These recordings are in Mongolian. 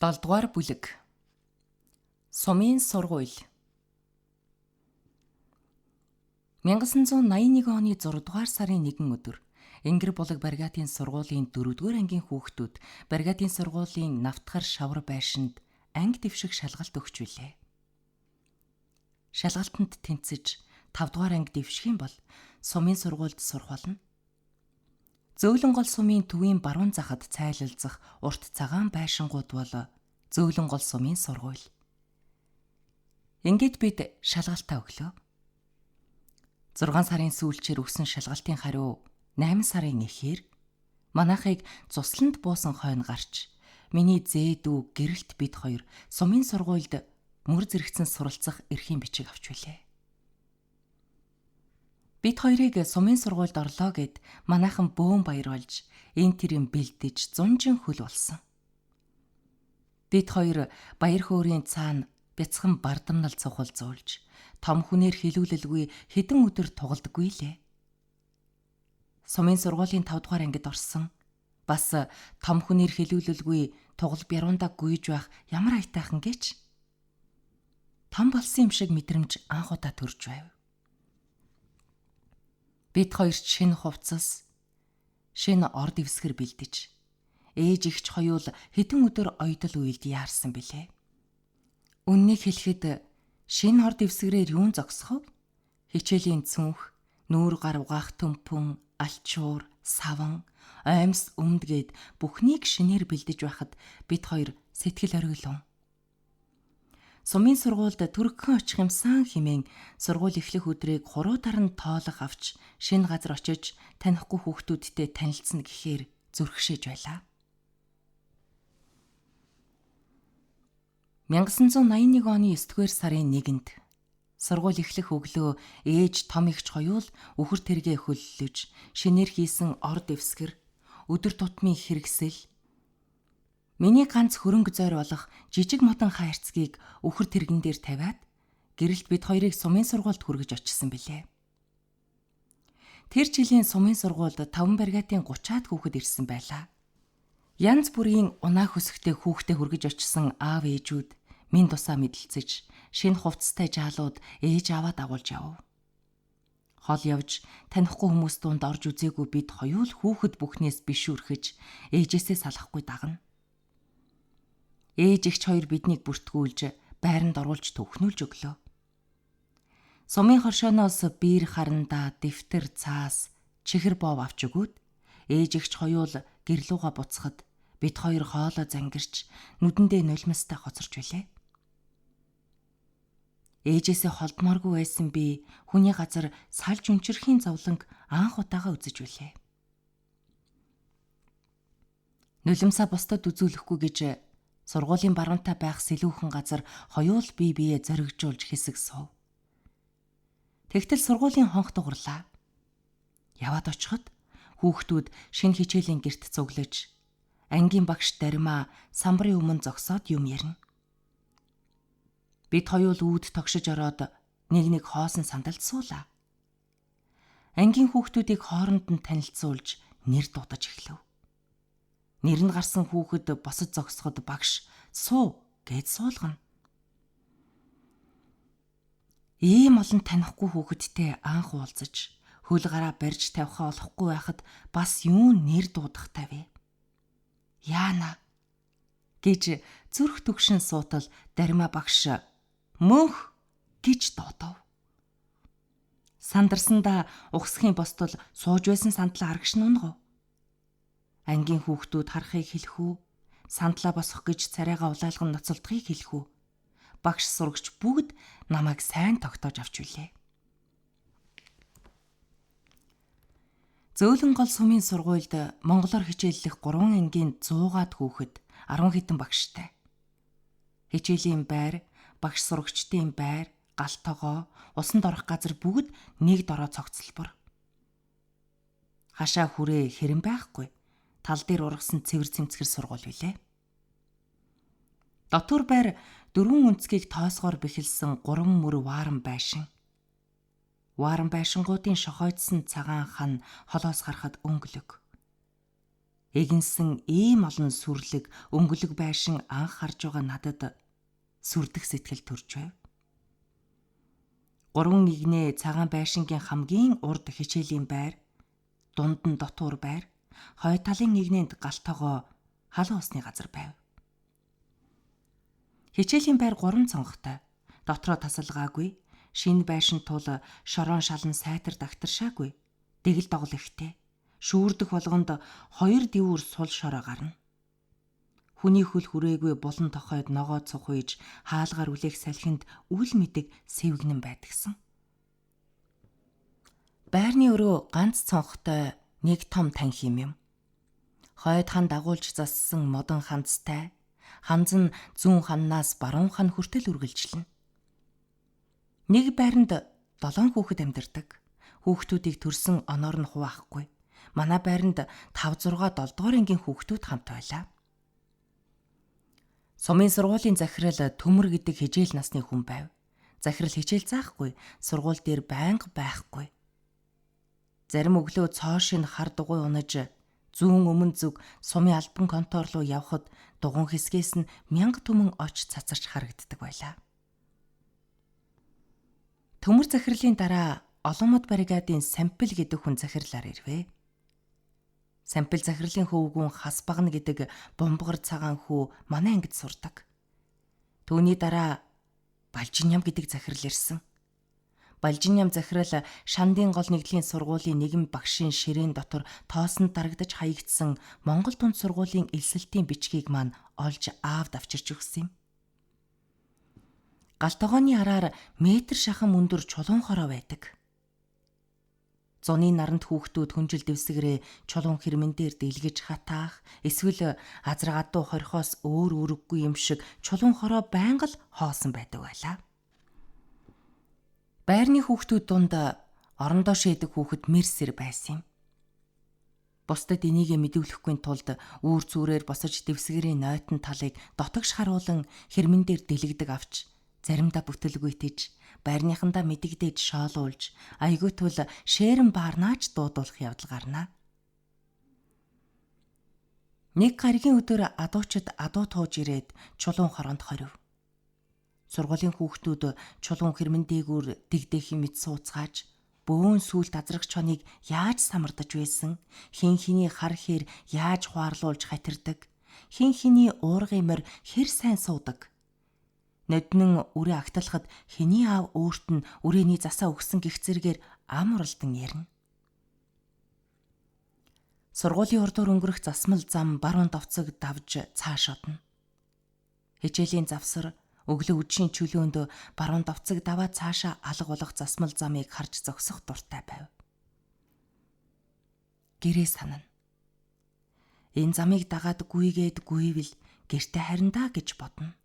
7 дугаар бүлэг. Сумын сургууль. 1981 оны 6 дугаар сарын 1 өдөр Энгэр булаг баригатын сургуулийн 4 дугаар ангийн хүүхдүүд баригатын сургуулийн Навтгар шавар байшинд анги дэвших шалгалт өгч билээ. Шалгалтанд тэнцэж 5 дугаар анги дэвших юм бол сумын сургуульд сурах болно. Зөөлөн гол сумын төвийн баруун захад цайлалзах урт цагаан байшингууд бол Зөөлөн гол сумын сургууль. Ингээд бид шалгалтаа өглөө. 6 сарын сүүлчээр өгсөн шалгалтын хариу 8 сарын эхээр манайхыг цусланд буусан хойно гарч миний зээдүү гэрэлт бид хоёр сумын сургуульд мөр зэрэгцэн суралцах эрхийн бичиг авч билээ. Бид хоёрыг сумын сургуульд орлоо гэд манайхан бөөн баяр болж энэ тэрийн бэлдэж зунжин хөл болсон. Бид хоёр баяр хөөрийн цаана бяцхан бардамнал цухал зуулж том хүнээр хилүүлэлгүй хэдэн өдөр тугалдаггүй лээ. Сумын сургуулийн 5 дугаар ангид орсон. Бас том хүнээр хилүүлэлгүй тугал бяруундаа гүйж байх ямар аятайхан гэж. Том болсон юм шиг мэдрэмж анх удаа төрж байв. Бид хоёр шинэ хувцас, шинэ ор дэвсгэр бэлдэж, ээж ихч хоёул хэдэн өдөр оёдол уйлд яарсан билээ. Үннийг хэлэхэд шинэ ор дэвсгэрээр юун зогсохов? Хичээлийн цүнх, нүүр гар угаах төмпөн, алчуур, саван, оймс өмдгээд бүхнийг шинээр бэлдэж байхад бид хоёр сэтгэл оргилон. Сумын сургуульд төрөгхөн очих юмсан хэмээн сургууль эхлэх өдрийг хуруудар нь тоолох авч шинэ газар очиж танихгүй хүүхдүүдтэй танилцсан гэхээр зүрхшээж байлаа. 1981 оны 9-р сарын 1-нд сургууль эхлэх өглөө ээж том ихч хоёул үхэр тэргээ хөллөж шинээр хийсэн ор дэвсгэр, өдөр тутмын хэрэгсэл, миний ганц хөрөнгө зойр болох жижиг модон хайрцгийг үхэр тэргэн дээр тавиад гэрэлт бид хоёрыг сумын сургуульд хүргэж очсон билээ. Тэр жилийн сумын сургуульд 5 баригатын 30-аад хүүхэд ирсэн байлаа. Янз бүрийн унаа хөсгөтэй хүүхдээ хүргэж очсон аав ээжүүд минь тусаа мэдлцэж шинэ хувцастай жаалууд ээж аваад агуулж яв. Хол явж танихгүй хүмүүс дунд орж үзээгүй бид хоёул хүүхэд бүхнээс биш үрхэж ээжээсээ салахгүй дагна. Ээж ихч хоёр биднийг бүртгүүлж байранд оруулж төвхнүүлж өглөө. Сумын хоршооноос биер харандаа, дэвтэр, цаас, чихэр боов авч өгөөд ээж ихч хоёул гэрлүүга буцахад бид хоёр хоолоо зангирч нүдэндээ нулимстай хоцорч билээ. Ээжээсээ холдмооргүй байсан би хүний газар салж өнчөрхийн зовлонг анх удаага үзэж билээ. Нулимсаа бусдад үзүүлэхгүй гэж сургуулийн баруунтай байх сэлүүхэн газар хоёул бие биеэ зоригжуулж хэсэг сув. Тэгтэл сургуулийн хонх дугарлаа. Яваад очиход хүүхдүүд шинэ хичээлийн гэрт цуглаж, ангийн багш даримаа самбарын өмнө зогсоод юм ярина. Бид хоёул үүд тогшиж ороод нэг хоосон сандалд суулаа. Ангийн хүүхдүүдийг хооронд нь танилцуулж нэр дуудаж эхлэв. Нэр нь гарсан хүүхэд босож зогсоход багш "Суу" гэж суулгана. Ийм олон танихгүй хүүхэдтэй анх уулзаж хөл гараа барьж тавихаа олохгүй байхад бас юун нэр дуудахтай вэ? Яана гэж зүрх төгшин суутал даримаа багш "Мөнх" гэж дуудав. Сандарсандаа ухсхийн бостол сууж байсан сандлаа арагш нунгав. Ангийн хүүхдүүд харахыг хэлэх үү, сандлаа босох гэж царайгаа улайлган ноцолдохыг хэлэх үү. Багш сурагч бүгд намайг сайн тогтоож авч билээ. Зөөлөн гол сумын сургуульд монголоор хичээллэх 3 ангийн 100-аад хүүхэд 10 хэдэн багштай. Хичээлийн байр, багш сурагчдын байр, галт тогоо, усанд орох газар бүгд нэг дороо цогцлбор. Хашаа хүрээ хэрэн байхгүй. Тал дээр ургасан цэвэр цэмцгэр сургууль билээ. Дотор байр 4 өнцгийг тоосгоор бэхэлсэн 3 мөр вааран байшин. Вааран байшингуудын шохойдсон цагаан хан холоос харахад өнгөлөг. Эгэнсэн ийм олон сүрлэг, өнгөлөг байшин анх харж байгаа надад сүрдэх сэтгэл төрж байв. 3 игнээ цагаан байшингийн хамгийн урд хичээлийн байр, дунд нь дотуур байр, хой талын игнэнд галтойгоо халуун усны газар байв. Хичээлийн байр 3 цонхтой, дотроо тасалгаагүй, шинэ байшин тул шорон шалан сайтар дагтаршаагүй, дэгэл догол ихтэй, шүүрдэх болгонд 2 дэвүүр сул шороо гарна. Хүний хөл хүрээгүй булан тохойд ногоо цух үйж хаалгаар үлээх салхинд үл мэдэг сэвгнэн байдгсан. Байрны өрөө ганц цонхтой нэг том танхим юм. Хойд хан дагуулж зассан модон ханцтай, ханз нь зүүн ханнаас баруун хан хүртэл үргэлжилнэ. Нэг байранд 7 хүүхэд амьдардаг. Хүүхдүүдийг төрсөн оноор нь хуваахгүй. Манай байранд 5, 6, 7 дугаар ангийн хүүхдүүд хамт байлаа. Сумын сургуулийн захирал Төмөр гэдэг хижээл насны хүн байв. Захирал хичээл заахгүй, сургууль дээр байнга байхгүй. Зарим өглөө цоошин хар дугуй унаж зүүн өмнө зүг сумын албан контор руу явхад дугуйн хэсгээс нь 1000 түмэн оч цацарч харагддаг байлаа. Төмөр захирлын дараа Олонмод бригадын Сампил гэдэг хүн захирлаар ирвэ. Сампил захирлын хөвгүүн Хас Багна гэдэг бомбогор цагаан хүү манай ангид сурдаг. Түүний дараа Балжиням гэдэг захирал ирсэн. Балжиням захирал Шандын гол нэгдлийн сургуулийн нэгэн багшийн ширээн дотор тоосонд дарагдаж хаягдсан Монгол дунд сургуулийн элсэлтийн бичгийг маань олж аавд авчирч өгсөн юм. Галтогооны араар метр шахан өндөр чулуун хороо байдаг. Зуны наранд хүүхдүүд хүнжил дэвсгэрээ чулуун хэрмэн дээр дэлгэж хатаах, эсвэл азрагадуу хорхоос өөр үүрэггүй юм шиг чулуун хороо байнга л хоосон байдаг байлаа. Байрны хүүхдүүд дунд орондоо шийдэг хүүхэд Мерсер байсан юм. Бусдад энийг мэдүүлэхгүй тулд үүр зүрээр босож дэвсгэрийн нойтон талыг дотогш харуулan хэрмэн дээр дэлгдэг авч заримдаа бүтэлгүйтэж, байрныхандаа мэдэгдэж шоолуулж, айгүй тул шээрэн баарнаач дуудуулах явдал гарна. Нэг гаригийн өдөр адуучид адуу тууж ирээд чулуун хороонд хорив. Сургуулийн хүүхдүүд чулуун хэрмэн дээгүүр дэгдээх юм мэд сууцгааж, бөөн сүлт азрах чоныг яаж самардаж байсан, хин хиний хар хэр яаж хуарлуулж хатирдаг, хин хиний уургын морь хэр сайн суудаг. Ноднон үрээ агтлахад хэний аав өөрт нь үрээний засаа өгсөн гих зэргээр ам уралдан ярина. Сургуулийн урдуур өнгөрөх засмал зам баруун довцог давж цааш одно. Хичээлийн завсар өглөө үдшийн чөлөөнд баруун довцог даваа цаашаа алга болох засмал замыг харж зогсох дуртай байв. Гэрээ санана. Энэ замыг дагаад гүйгээд гүйвэл гэртээ харина гэж бодно.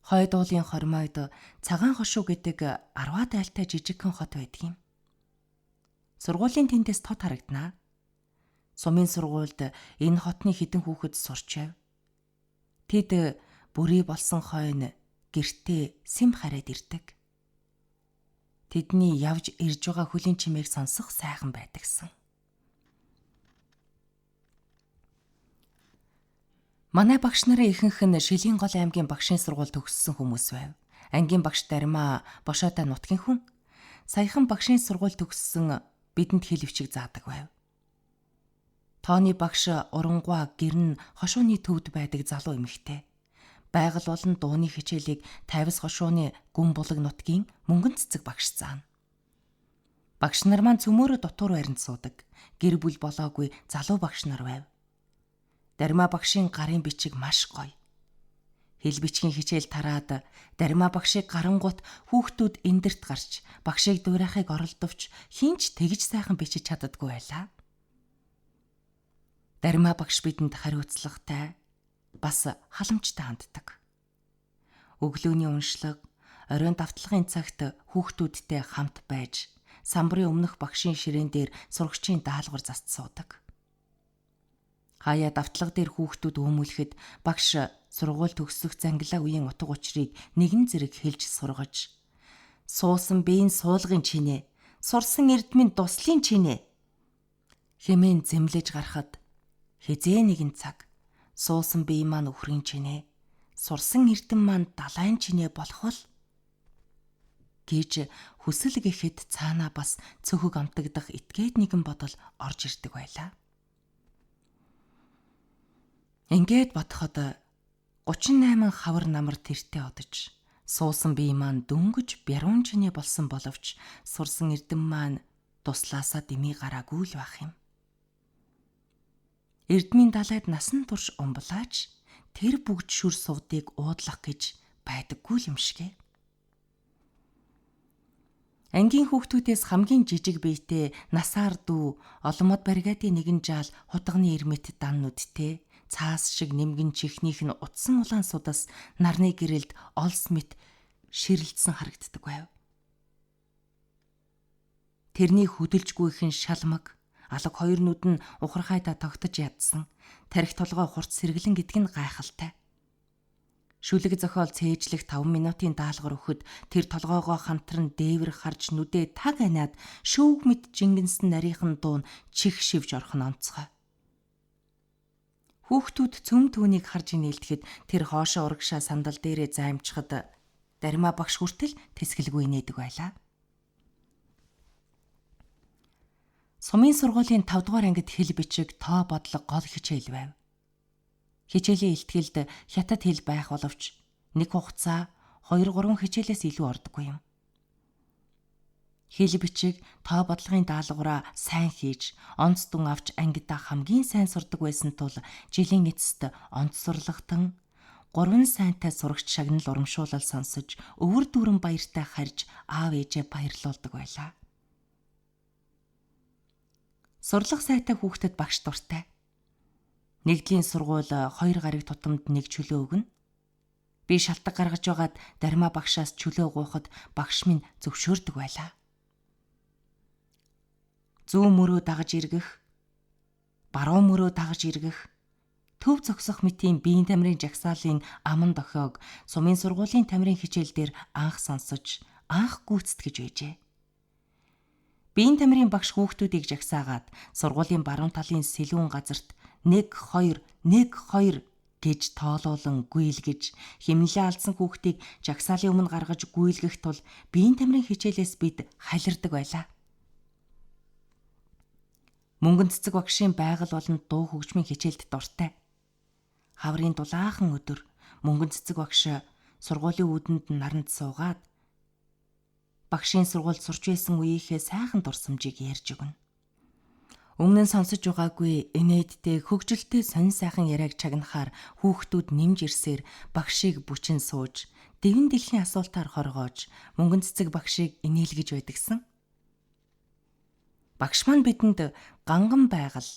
Хойд уулын хормойд цагаан хошуу гэдэг 10 дайлтай жижигхэн хот байдаг юм. Сургуулийн тэндээс тод харагдана. Сумын сургуульд энэ хотны хэдэн хүүхэд сурч байв. Тэд бүрий болсон хойно гэртээ сэм хараад ирдэг. Тэдний явж ирж байгаа хөлийн чимээг сонсох сайхан байдагсан. Манай багш нарын ихэнх нь Шилийн гол аймгийн багшийн сургууль төгссөн хүмүүс байв. Ангийн багш Дармаа бошоотой нутгийн хүн. Саяхан багшийн сургууль төгссөн бидэнд хэл бичиг заадаг байв. Тооны багш Урангуа гэрн хошууны төвд байдаг залуу эмэгтэй. Байгаль болон дууны хичээлийг Тайвас хошууны гүн булаг нутгийн мөнгөн цэцэг багш заана. Багш нар маань цөмөөрө дотуур байранд суудаг. Гэр бүл болоогүй залуу багш нар байв. Дармаа багшийн гарын бичиг маш гоё. Хэл бичгийн хичээл тараад Дармаа багшийг гарангуут хүүхдүүд эндэрт гарч багшийг дуурайхыг оролдовч хинч тэгж сайхан бичиж чаддаггүй байлаа. Дармаа багш бидэнд хариуцлагатай, бас халамжтай ханддаг. Өглөөний уншлаг, оройн давтлагын цагт хүүхдүүдтэй хамт байж, самбарын өмнөх багшийн ширээн дээр сурагчийн даалгавар заст суудаг. Хаяа давтлага дээр хүүхдүүд өмүүлэхэд багш сургууль төгсөх зангилаа үеийн утга учирыг нэгэн зэрэг хэлж сургаж, суусан биеийн суулгын чинээ, сурсан эрдмийн дуслын чинээ, хэмээн зэмлэж гарахад хизээ нэгэн цаг суусан бие маань үхрийн чинээ, сурсан эрдэм маань далайн чинээ болох бол гэж хүсэл гэхэд цаанаа бас цөхөг амтагдах этгээд нэгэн бодол орж ирдэг байлаа. Ингээд бодоход 38 хавар намар тэртээ одож суусан бие маань дөнгөж бяруун чинээ болсон боловч сурсан эрдэм маань туслаасаа дэмий гараагүй л байх юм. Эрдмийн далайд насан турш умблаач тэр бүгд шүр сувдыг уудлах гэж байдаггүй юм шигэ. Ангийн хүүхдүүдээс хамгийн жижиг биетэй насаар дүү оломод баригатын нэгэн жаал хутганы ирмэт дан нүдтэй цаас шиг нэмгэн чихнийх нь утсан улаан судас нарны гэрэлд олс мэт ширэлдсэн харагддаг байв. Тэрний хөдөлжгүйхэн шалмаг алга хоёр нүд нь ухархайда тогтож ядсан, тарих толгой хурц сэргэлэн гэдг нь гайхалтай. Шүлэг зохиол цээжлэх 5 минутын даалгавар өгөхөд тэр толгойгоо хамтран дээвэр харж нүдээ таг аниад шүүг мэд жингэнсэн нарийнхан дуун чих шивж орох нь онцгой. Хүүхдүүд цөм түүнийг харж инээлдэхэд тэр хоошоо урагшаа сандал дээрээ займчхад даримаа багш хүртэл тэсгэлгүй нээдэг байлаа. Сумын сургуулийн 5 дугаар ангид хэл бичиг, тоо бодлого гол хичээл байв. Хичээлийн илтгэлд хятад хэл байх боловч нэг хугацаа 2-3 хичээлээс илүү ордоггүй юм. Хэл бичиг, тоо бодлогын даалгавраа сайн хийж, онц дүн авч ангидаа хамгийн сайн сурдаг байсан тул жилийн эцэст онц сурлагтан 3 сайнтай сурагч шагнал урамшуулал сонсож, өвөр дүүрэн баяртай харж аав ээжээ баярлуулдаг байлаа. Сурлах сайтай хүүхдэд багш дуртай. Нэгдлийн сургууль 2 гариг тутамд нэг чөлөө өгнө. Би шалтгаан гаргаж байгаад даримаа багшаас чөлөө гуйхад багш минь зөвшөөрдөг байлаа. Зүүн мөрөө дагаж эргэх, баруун мөрөө дагаж эргэх, төв зогсох мэтийн биеийн тамирын жагсаалын аман дохиог сумын сургуулийн тамирын хичээл дээр анх сонсож, анх гүйцэтгэж байжээ. Биеийн тамирын багш хүүхдүүдийг жагсаагаад сургуулийн баруун талын сэлүүн газарт 1-2 гэж тоолуулан гүйлгэж хэмнэлээ алдсан хүүхдийг жагсаалын өмнө гаргаж гүйлгэх тул биеийн тамирын хичээлээс бид халирдаг байлаа. Мөнгөн цэцэг багшийн байгаль болон дуу хөгжмийн хичээлд дуртай. Хаврын дулаахан өдөр мөнгөн цэцэг багш сургуулийн үүдэнд наранд суугаад багшийн сургуульд сурч байсан үеийнхээ сайхан дурсамжийг ярьж өгнө. Өмнө нь сонсож байгаагүй инээдтэй хөгжилтэй сонин сайхан яриаг чагнахаар хүүхдүүд нэмж ирсээр багшийг бүчин сууж, дэвэн дэлхийн асуултаар хоргоож, мөнгөн цэцэг багшийг инээлгэж байдагсан. Багш маань бидэнд ганган байгаль,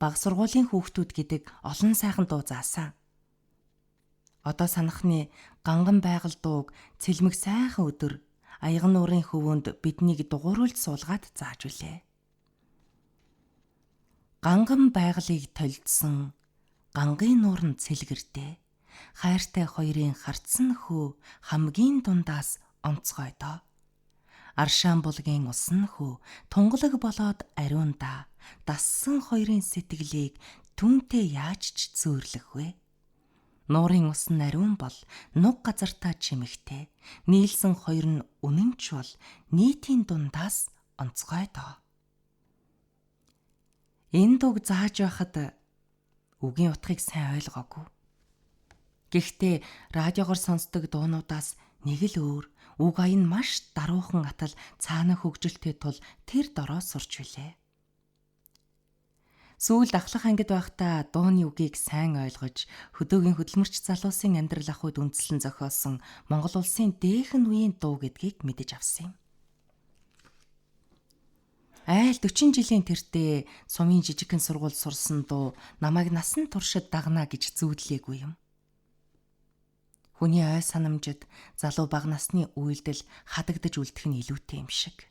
бага сургуулийн хүүхдүүд гэдэг олон сайхан дуу заасан. Одоо санахны ганган байгаль дууг цэлмэг сайхан өдөр аяган нуурын хөвөнд биднийг дугуйруулж суулгаад зааж үлээ. Ганган байгалыг толдсон гангийн нуурын цэлгэртэй хайртай хоёрын харцсан хөө хамгийн дундаас онцгой доо. Аршаан булгийн усан хөө тунгалаг болоод ариунда дассан хоёрын сэтгэлийг түнтэй яаж ч зөөрлөх вэ? Нуурын усан ариун бол нуг газартаа чимэгтэй, нийлсэн хоёр нь үнэнч бол нийтийн дундаас онцгой доо. Энэ дууг зааж байхад үгийн утгыг сайн ойлгоогүй. Гэхдээ радиогоор сонсдог дуунуудаас нэг л өөр, үг аян маш даруухан атал цаана хөгжилтэй тул тэр дороо сурч билээ. Сүүлд ахлах ангид байхдаа дууны үгийг сайн ойлгож, хөдөөгийн хөдөлмөрч залуусын амьдрал ахуйд үндэслэн зохиосон Монгол улсын дээхэн үеийн дуу гэдгийг мэдэж авсан юм. Айл 40 жилийн тэртээ сумын жижигхэн сургуульд сурсан дуу намайг насан туршид дагна гэж зүүдлээгүй юм. Хүний ой санамжид залуу бага насны үйлдэл хадагдаж үлдэх нь илүүтэй юм шиг.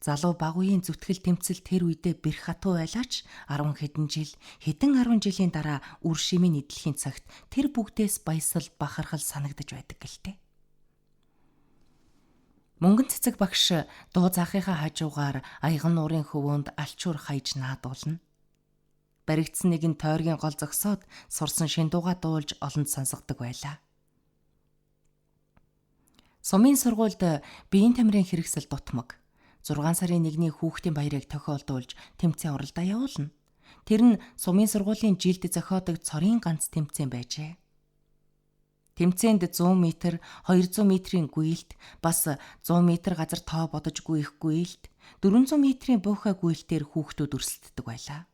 Залуу бага үеийн зүтгэл тэмцэл тэр үедээ бэрх хатуу байлаач 10 10 жилийн дараа үр шимийн эдлэхийн цагт тэр бүгдээс баясал бахархал санагдаж байдаг гэлтэй. Мөнгөн цэцэг багш дуу заахынхаа хажуугаар аяган нуурын хөвөөнд алчуур хаяж наадуулна. Баригдсан нэгэн тойргийн гол зогсоод сурсан шин дуугаа дуулж олонд сонсгодог байлаа. Сумын сургуульд биеийн тамирын хэрэгсэл дутмаг. 6 сарын 1-ний хүүхдийн баярыг тохиолдуулж тэмцээн уралдаа явуулна. Тэр нь сумын сургуулийн жилд зохиодог цорын ганц тэмцээн байжээ. Тэмцээнд 100 м, 200 м-ийн гүйлт, бас 100 м газар тоо бодож гүйх гүйлт, 400 м-ийн буухай гүйлтээр хүүхдүүд өрсөлддөг байлаа.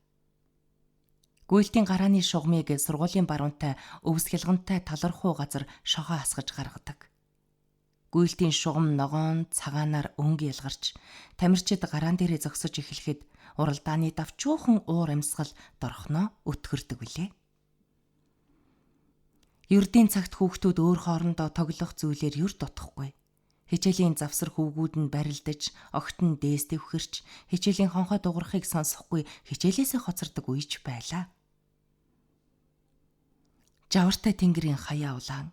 Гүйлтийн гарааны шугамыг сургуулийн баруунтай өвс хялгантай талархуу газар шогоо хасгаж гаргадаг. Гүйлтийн шугам ногоон цагаанаар өнгө ялгарч, тамирчид гараан дээрээ зогсож эхлэхэд уралдааны давчуухан уур амьсгал дорхноо өтгөрдөг билээ. Ердийн цагт хүүхдүүд өөр хоорондоо тоглох зүйлээр юр дутхгүй. Хичээлийн завсар хүүгүүд нь барилдаж, огт нь дээс дэвхэрч, хичээлийн хонхой дуурахыг сонсохгүй хичээлээсээ хоцордог үеч байлаа. Жавартай тэнгэрийн хаяа улаан,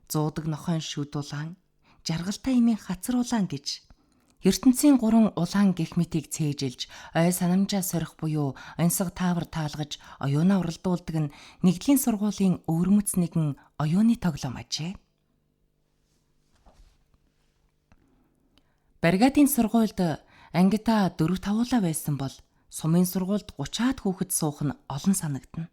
зуудаг нохойн шүд улаан, жаргалтай эмийн хацар улаан гэж ертөнцийн 3 улаан гэх мэтийг цээжилж, ой санамжаа сорих буюу онцгой таавар таалгаж оюунаа уралдуулдаг нь нэгдлийн сургуулийн өвөрмөц нэгэн оюуны тоглоом ажээ. Бригадын сургуульд ангита 4-5 байсан бол сумын сургуульд 30-аад хүүхэд суух нь олон санагдана.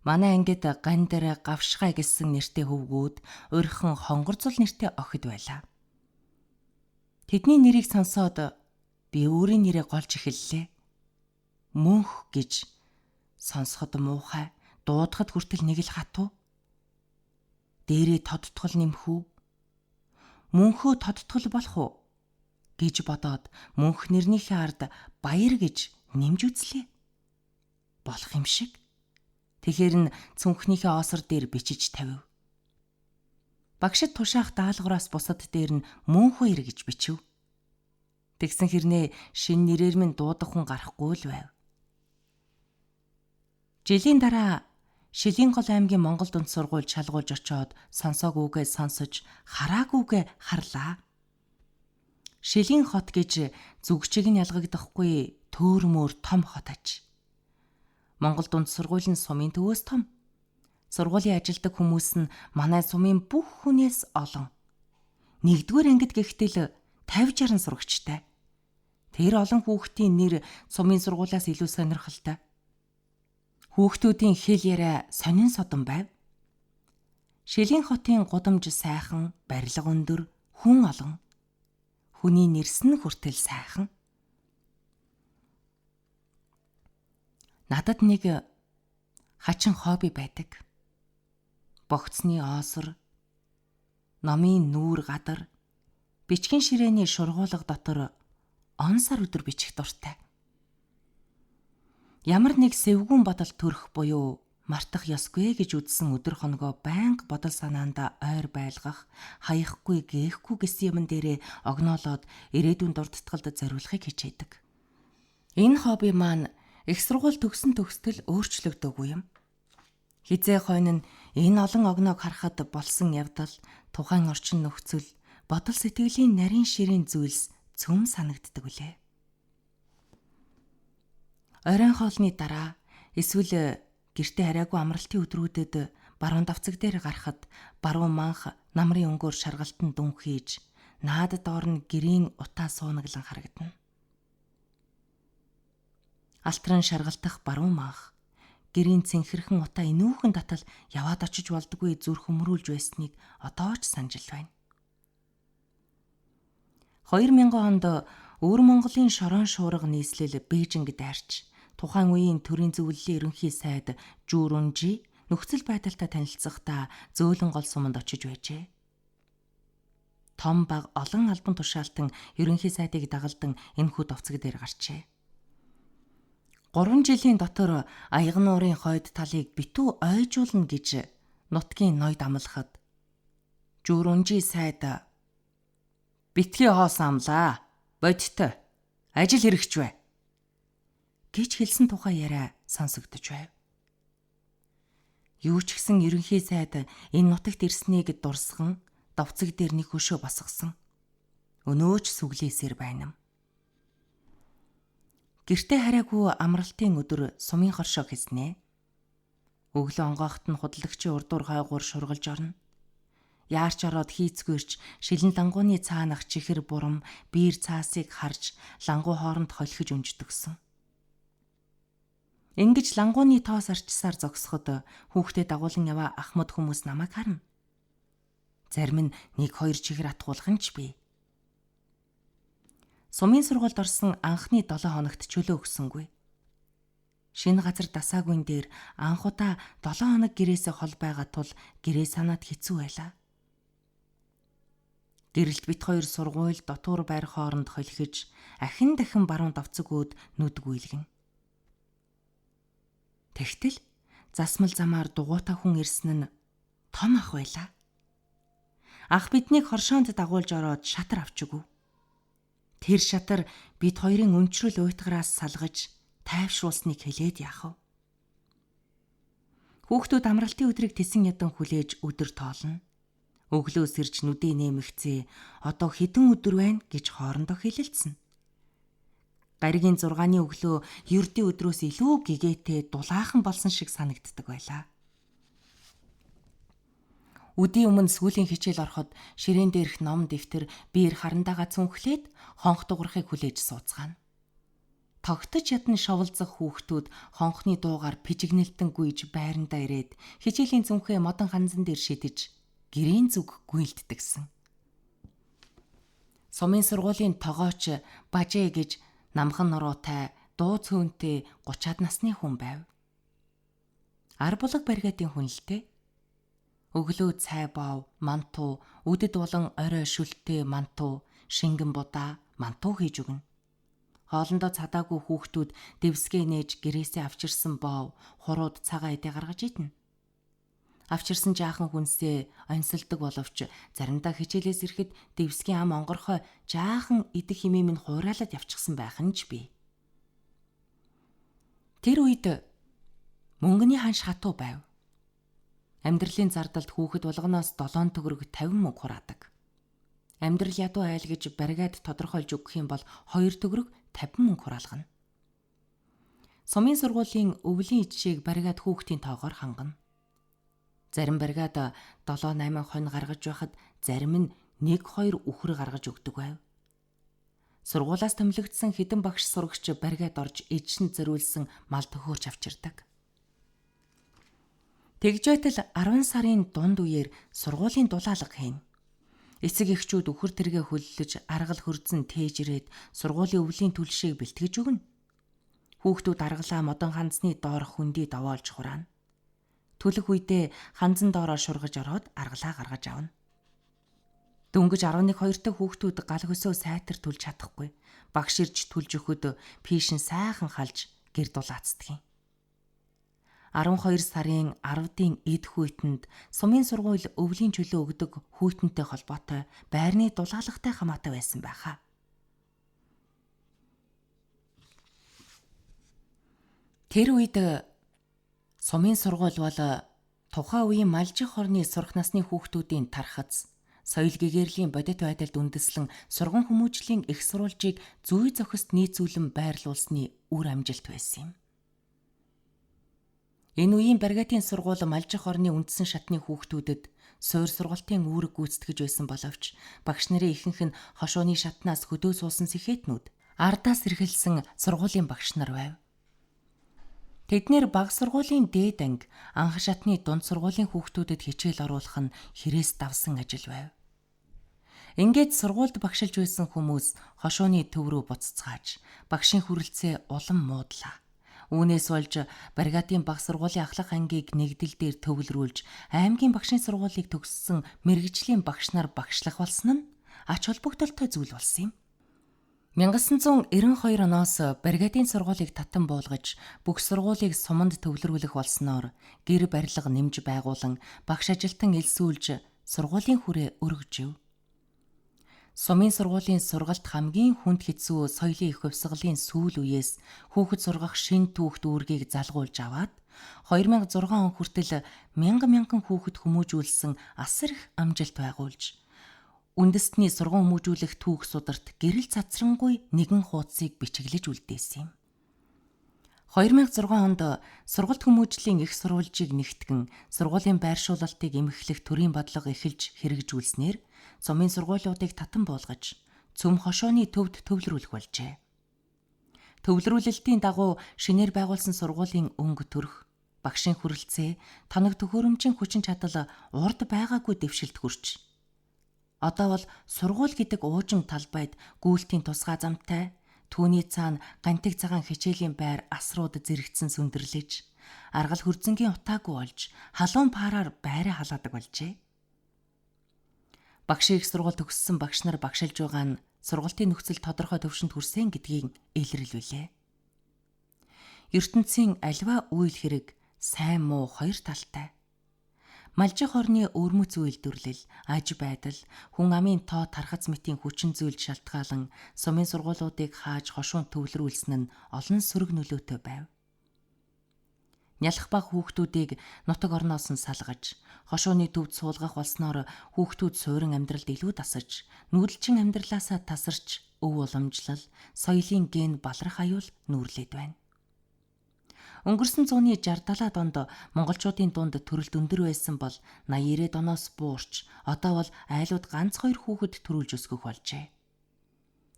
Манай ангид Гандэр, Гавшгай гэсэн нэртэй хөвгүүд, өөрхөн Хонгорзол нэртэй охид байлаа. Тэдний нэрийг сонсоод би өөрийн нэрээ голж эхэллээ. Мөнх гэж сонсоход муухай, дуудахад хүртэл нэг л хатуу. Дээрээ тодтгол нэмхүү. Мөнхөө тодтгол болох уу гэж бодоод мөнх нэрнийхээ ард баяр гэж нэмж үзлээ. Болох юм шиг. Тэгэхэр нь цүнхнийхээ осор дээр бичиж тавив. Багшид тушаах даалгавраас бусад дээр нь мөнх баяр гэж бичив. Тэгсэн хэрнээ шин нэрээр минь дуудах хүн гарахгүй л байв. Жилийн дараа Шилэнгол аймгийн Монгол Дунд сургууль шалгуулж очоод сонсоогүйгээ сонсож, хараагүйгээ харлаа. Шилэн хот гэж зүгчиг нь ялгагдахгүй төөрмөр том хот аж. Монгол Дунд сургууль нь сумын төвөөс том. Сургуулийн ажилдаг хүмүүс нь манай сумын бүх хүнээс олон. 1-р ангид гихтэл 50-60 сурагчтай. Тэр олон хүүхдийн нэр сумын сургуулиас илүү сонирхолтой. Хүүхдүүдийн хэл яриа сонин содон байв. Шилэн хотын гудамж сайхан, барилга өндөр, хүн олон. Хүний нэрсэн хүртэл сайхан. Надад нэг хачин хобби байдаг. Богцны оосор, номын нүүр гадар, бичгийн ширээний шургуулга дотор он сар өдөр бичих дуртай. Ямар нэг сэвгүүн бодол төрөх буюу мартах ёсгүй гэж үзсэн өдөр хоногоо байнга бодол санаанда ойр байлгах, хаяхгүй гээхгүй гэсэн юм дээрээ огноолоод ирээдүйн дурдтгалд зориулахыг хичээдэг. Энэ хобби маань их сургууль төгсөн төгсдөл өөрчлөгдөөгүй юм. Хизээ хойно нь энэ олон огноог харахад болсон явдал, тухайн орчин нөхцөл, бодол сэтгэлийн нарийн ширийн зүйлс цөм санагддаг үлээ. Оройн хоолны дараа эсвэл гэртээ хараагүй амралтын өдрүүдэд баруун давцаг дээр гарахад баруун манх намрын өнгөөр шаргалтан дүн хийж, наад доор нь гэрийн утаа суунаглан харагдана. Алтран шаргалтах баруун манх гэрийн цэнхэрхэн утаа инүүхэн татал яваад очиж болдгүй зүрх хөмрүүлж байсныг одоо ч санаж байна. 2000 онд Өвөр Монголын шорон шуурга нийслэл Бээжинг дайрч тухайн үеийн төрийн зөвлөлийн ерөнхий сайд Жүүрүнжи нөхцөл байдалтай танилцахдаа зөөлөн гол суманд очиж байжээ. Том баг олон албан тушаалтан ерөнхий сайдыг дагалдан энэхүү довцог дээр гарчээ. 3 жилийн дотор аяган нуурын хойд талыг битүү ойжуулна гэж нутгийн ноёд амлахад Жүүрүнжи сайд битгий хоос амлаа. Бодтой. Ажил хэрэгч бай гэж хэлсэн тухай яриа сонсогдож байв. Юу ч гэсэн ерөнхий сайд энэ нутагт ирснийг дурсган довцог дээр нэг хөшөө босгосон. Өнөөч сүглээсээр байна. Гэртээ хараагүй амралтын өдөр сумын хоршоо хэснэ. Өглөө онгоохт нь худалдагчийн урдуур хойгуур шургалж орно. Яарч ороод хийцгүүрч шилэн лангууны цаанах чихэр бурам биер цаасыг харж лангуу хооронд холхиж өнждөгсөн. Ингэж лангууны тоос арчсаар зогсоход хүүхдээ дагуулan яваа ахмад хүмүүс намайг харна. Зарим нь 1-2 чихэр атгуулах нь ч бий. Сумын сургуульд орсон анхны 7 хоногт чөлөө өгсөнгүй. Шинэ газар дасаагүйн дээр анхудаа 7 хоног гэрээсээ хол байгаа тул гэрээ санаад хэцүү байлаа. Гэрэлт бит хоёр сургууль дотуур байр хооронд холхиж ахин дахин баруун давцаг өөд нүд гүйлгэн. Тэгтэл засмал замаар дугуйтай хүн ирсэн нь том ах байлаа. Ах биднийг хоршоонд дагуулж ороод шатар авч өгөв. Тэр шатар бид хоёрын өнчрөл уйтгараас салгаж тайвшруулсныг хэлээд яахав. Хүүхдүүд амралтын өдрийг тэсэн ядан хүлээж өдөр тоолно. Өглөөс ирж нүдээ нэмэгцээ одоо хэдэн өдөр байна гэж хоорондоо хэлэлцсэн. Гаригийн 6-ны өглөө ердийн өдрөөс илүү гэгээтэй дулаахан болсон шиг санагддаг байлаа. Өдийн өмнө сүүлийн хичээл ороход ширээн дээрх ном дэвтэр биер харандаага цүнхлээд хонх дуурахыг хүлээж сууцгаана. Тогтож ядна шовлзах хүүхдүүд хонхны дуугаар пижигнэлтэн гүйж байрандаа ирээд хичээлийн цүнхээ модон ханзан дээр шидэж гэрийн зүг гүйлддэгсэн. Сумын сургуулийн тогооч Бажээ гэж намхан нуруутай дуу цөөнтэй 30-аад насны хүн байв. Ар булаг баригатын хүн л дээ. Өглөө цай бов, мантуу, үдэд болон орой шүлтээ мантуу, шингэн будаа, мантуу хийж өгнө. Хоолндоо цадаагүй хүүхдүүд дэвсгээ нээж гэрээсээ авчирсан бов, хурууд цагаан эдээ гаргаж иднэ. Авчирсан жаахан хүнсээ онцолдог боловч заримдаа хичээлээс ирэхэд дэвсгийн ам онгорхой жаахан идэх хэмээн минь хуурайлаад явчихсан байх нь ч бий. Тэр үед мөнгөний ханш хатуу байв. Амьдралын зардалд хүүхэд болгоноос 7 төгрөг 50 мөнгө хураадаг. Амьдрал ядуу айл гэж баригад тодорхойлж өгөх юм бол 2 төгрөг 50 мөнгө хураалгана. Сумын сургуулийн өвлийн ижшийг баригад хүүхдийн тоогоор хангана. Зарим баригад 7-8 хонь гаргаж байхад зарим нь 1-2 үхэр гаргаж өгдөг байв. Сургуулиас томилогдсон хэдэн багш сурагч баригад орж эжшин зориулсан мал төхөөч авчирдаг. Тэгж байтал 10 сарын дунд үеэр сургуулийн дулаалга хийнэ. Эцэг эхчүүд үхэр тэргээ хөллөж аргал хөрдсөн тээж ирээд сургуулийн өвлийн түлшийг бэлтгэж өгнө. Хүүхдүүд аргалаа модон ханзны доор хөндөй довоолж хураана. Түлэх үедээ ханзан доороо шургаж ороод аргалаа гаргаж авна. Дөнгөж 11-2 хүүхдүүд гал хөсөө сайтар түлж чадахгүй. Багш ирж түлж өгөхөд пишин сайхан халж гэр дулаацдаг юм. 12 сарын 10-ын эд хүйтэнд сумын сургууль өвлийн чөлөө өгдөг хүйтэнтэй холбоотой байрны дулаалгатай хамаатай байсан байхаа. Тэр үед сумын сургууль бол тухайн үеийн малжих хорны сурах насны хүүхдүүдийн тархац, соёл гэгэрлийн бодит байдалд үндэслэн сурган хүмүүжлийн их сурвалжийг зүй зохист нийцүүлэн байрлуулсны үр амжилт байсан юм. Энэ үеийн баригатын сургууль малжих орны үндсэн шатны хүүхдүүдэд суур сургалтын үүрэг гүйцэтгэж байсан боловч багш нарын ихэнх нь хошууны шатнаас хөдөө суусан сэхэтнүүд, ардаас эргэлсэн сургуулийн багш нар байв. Тэднэр бага сургуулийн дээд анги, анх шатны дунд сургуулийн хүүхдүүдэд хичээл оруулах нь хэрээс давсан ажил байв. Ингээд сургуульд багшилж байсан хүмүүс хошууны төв рүү буцацгааж багшийн хүрэлцээ улам муудлаа. Үүнээс болж баригатын бага сургуулийн ахлах ангийг нэгдэл дээр төвлөрүүлж аймгийн багшийн сургуулийг төгссөн мэргэжлийн багш нар багшлах болсон нь ач холбогдолтой зүйл болсон юм. 1992 оноос баригатын сургуулийг татан буулгаж бүх сургуулийг суманд төвлөрүүлэх болсноор гэр барилга нэмж байгуулан багш ажилтан элсүүлж сургуулийн хүрээ өргөжөв. Сумын сургуулийн сургалт хамгийн хүнд хэцүү соёлын их хувьсгалын сүүл үеэс хүүхэд сургах шин түүхт үүргийг залгуулж аваад 2006 он хүртэл мянган хүүхэд хүмүүжүүлсэн асар их амжилт байгуулж үндэстний сургууль хүмүүжүүлэх түүх сударт гэрэл цацрангүй нэгэн хуудсыг бичиглэж үлдээсэн юм. 2006 онд сургалт хүмүүжлийн их сурвалжийг нэгтгэн сургуулийн байршуулалтыг эмхлэх төрийн бодлого эхэлж хэрэгжүүлснээр сумын сургуулиудыг татан буулгаж цөм хошооны төвд төвлөрүүлэх болжээ. Төвлөрүүлэлтийн дагуу шинээр байгуулсан сургуулийн өнгө төрх, багшийн хүрэлцээ, тоног төхөөрөмжийн хүчин чадал урд байгаагүй дэвшилт хүрч одоо бол сургууль гэдэг уужим талбайд гүйлтийн тусгай замтай, түүний цаана гантиг цагаан хичээлийн байр асрууд зэрэгцэн сүндэрлэж, аргал хүрзэнгийн утаагүй болж, халуун параар байраа халаадаг болжээ. Багшийн их сургууль төгссөн багш нар багшилж байгаа нь сургалтын нөхцөл тодорхой төвшөнд хүрсэн гэдгийг илэрлүүлээ. ертөнцийн альва үйл хэрэг сайн муу хоёр талтай. Малжих орны өвөрмөц үйлдвэрлэл, аж байдал, хүн амын тоо тархац мэтийн хүчин зүйлд шалтгаалan сумын сургуулиудыг хааж хошуун төвлөрүүлсэн нь олон сөрөг нөлөөтэй байв. Нялх баг хүүхдүүдийг нутаг орноос нь салгаж, хошууны төвд суулгах болсноор хүүхдүүд суурин амьдралд илүү дасаж, нүүдэлчин амьдралаасаа тасарч, өв уламжлал, соёлын ген балрах аюул нүүрлээд байна. Өнгөрсөн зууны 60-70 онд монголчуудын дунд төрөлд өндөр байсан бол 80-90 оноос буурч, одоо бол айлууд ганц 2 хүүхэд төрүүлж өсгөх болжээ.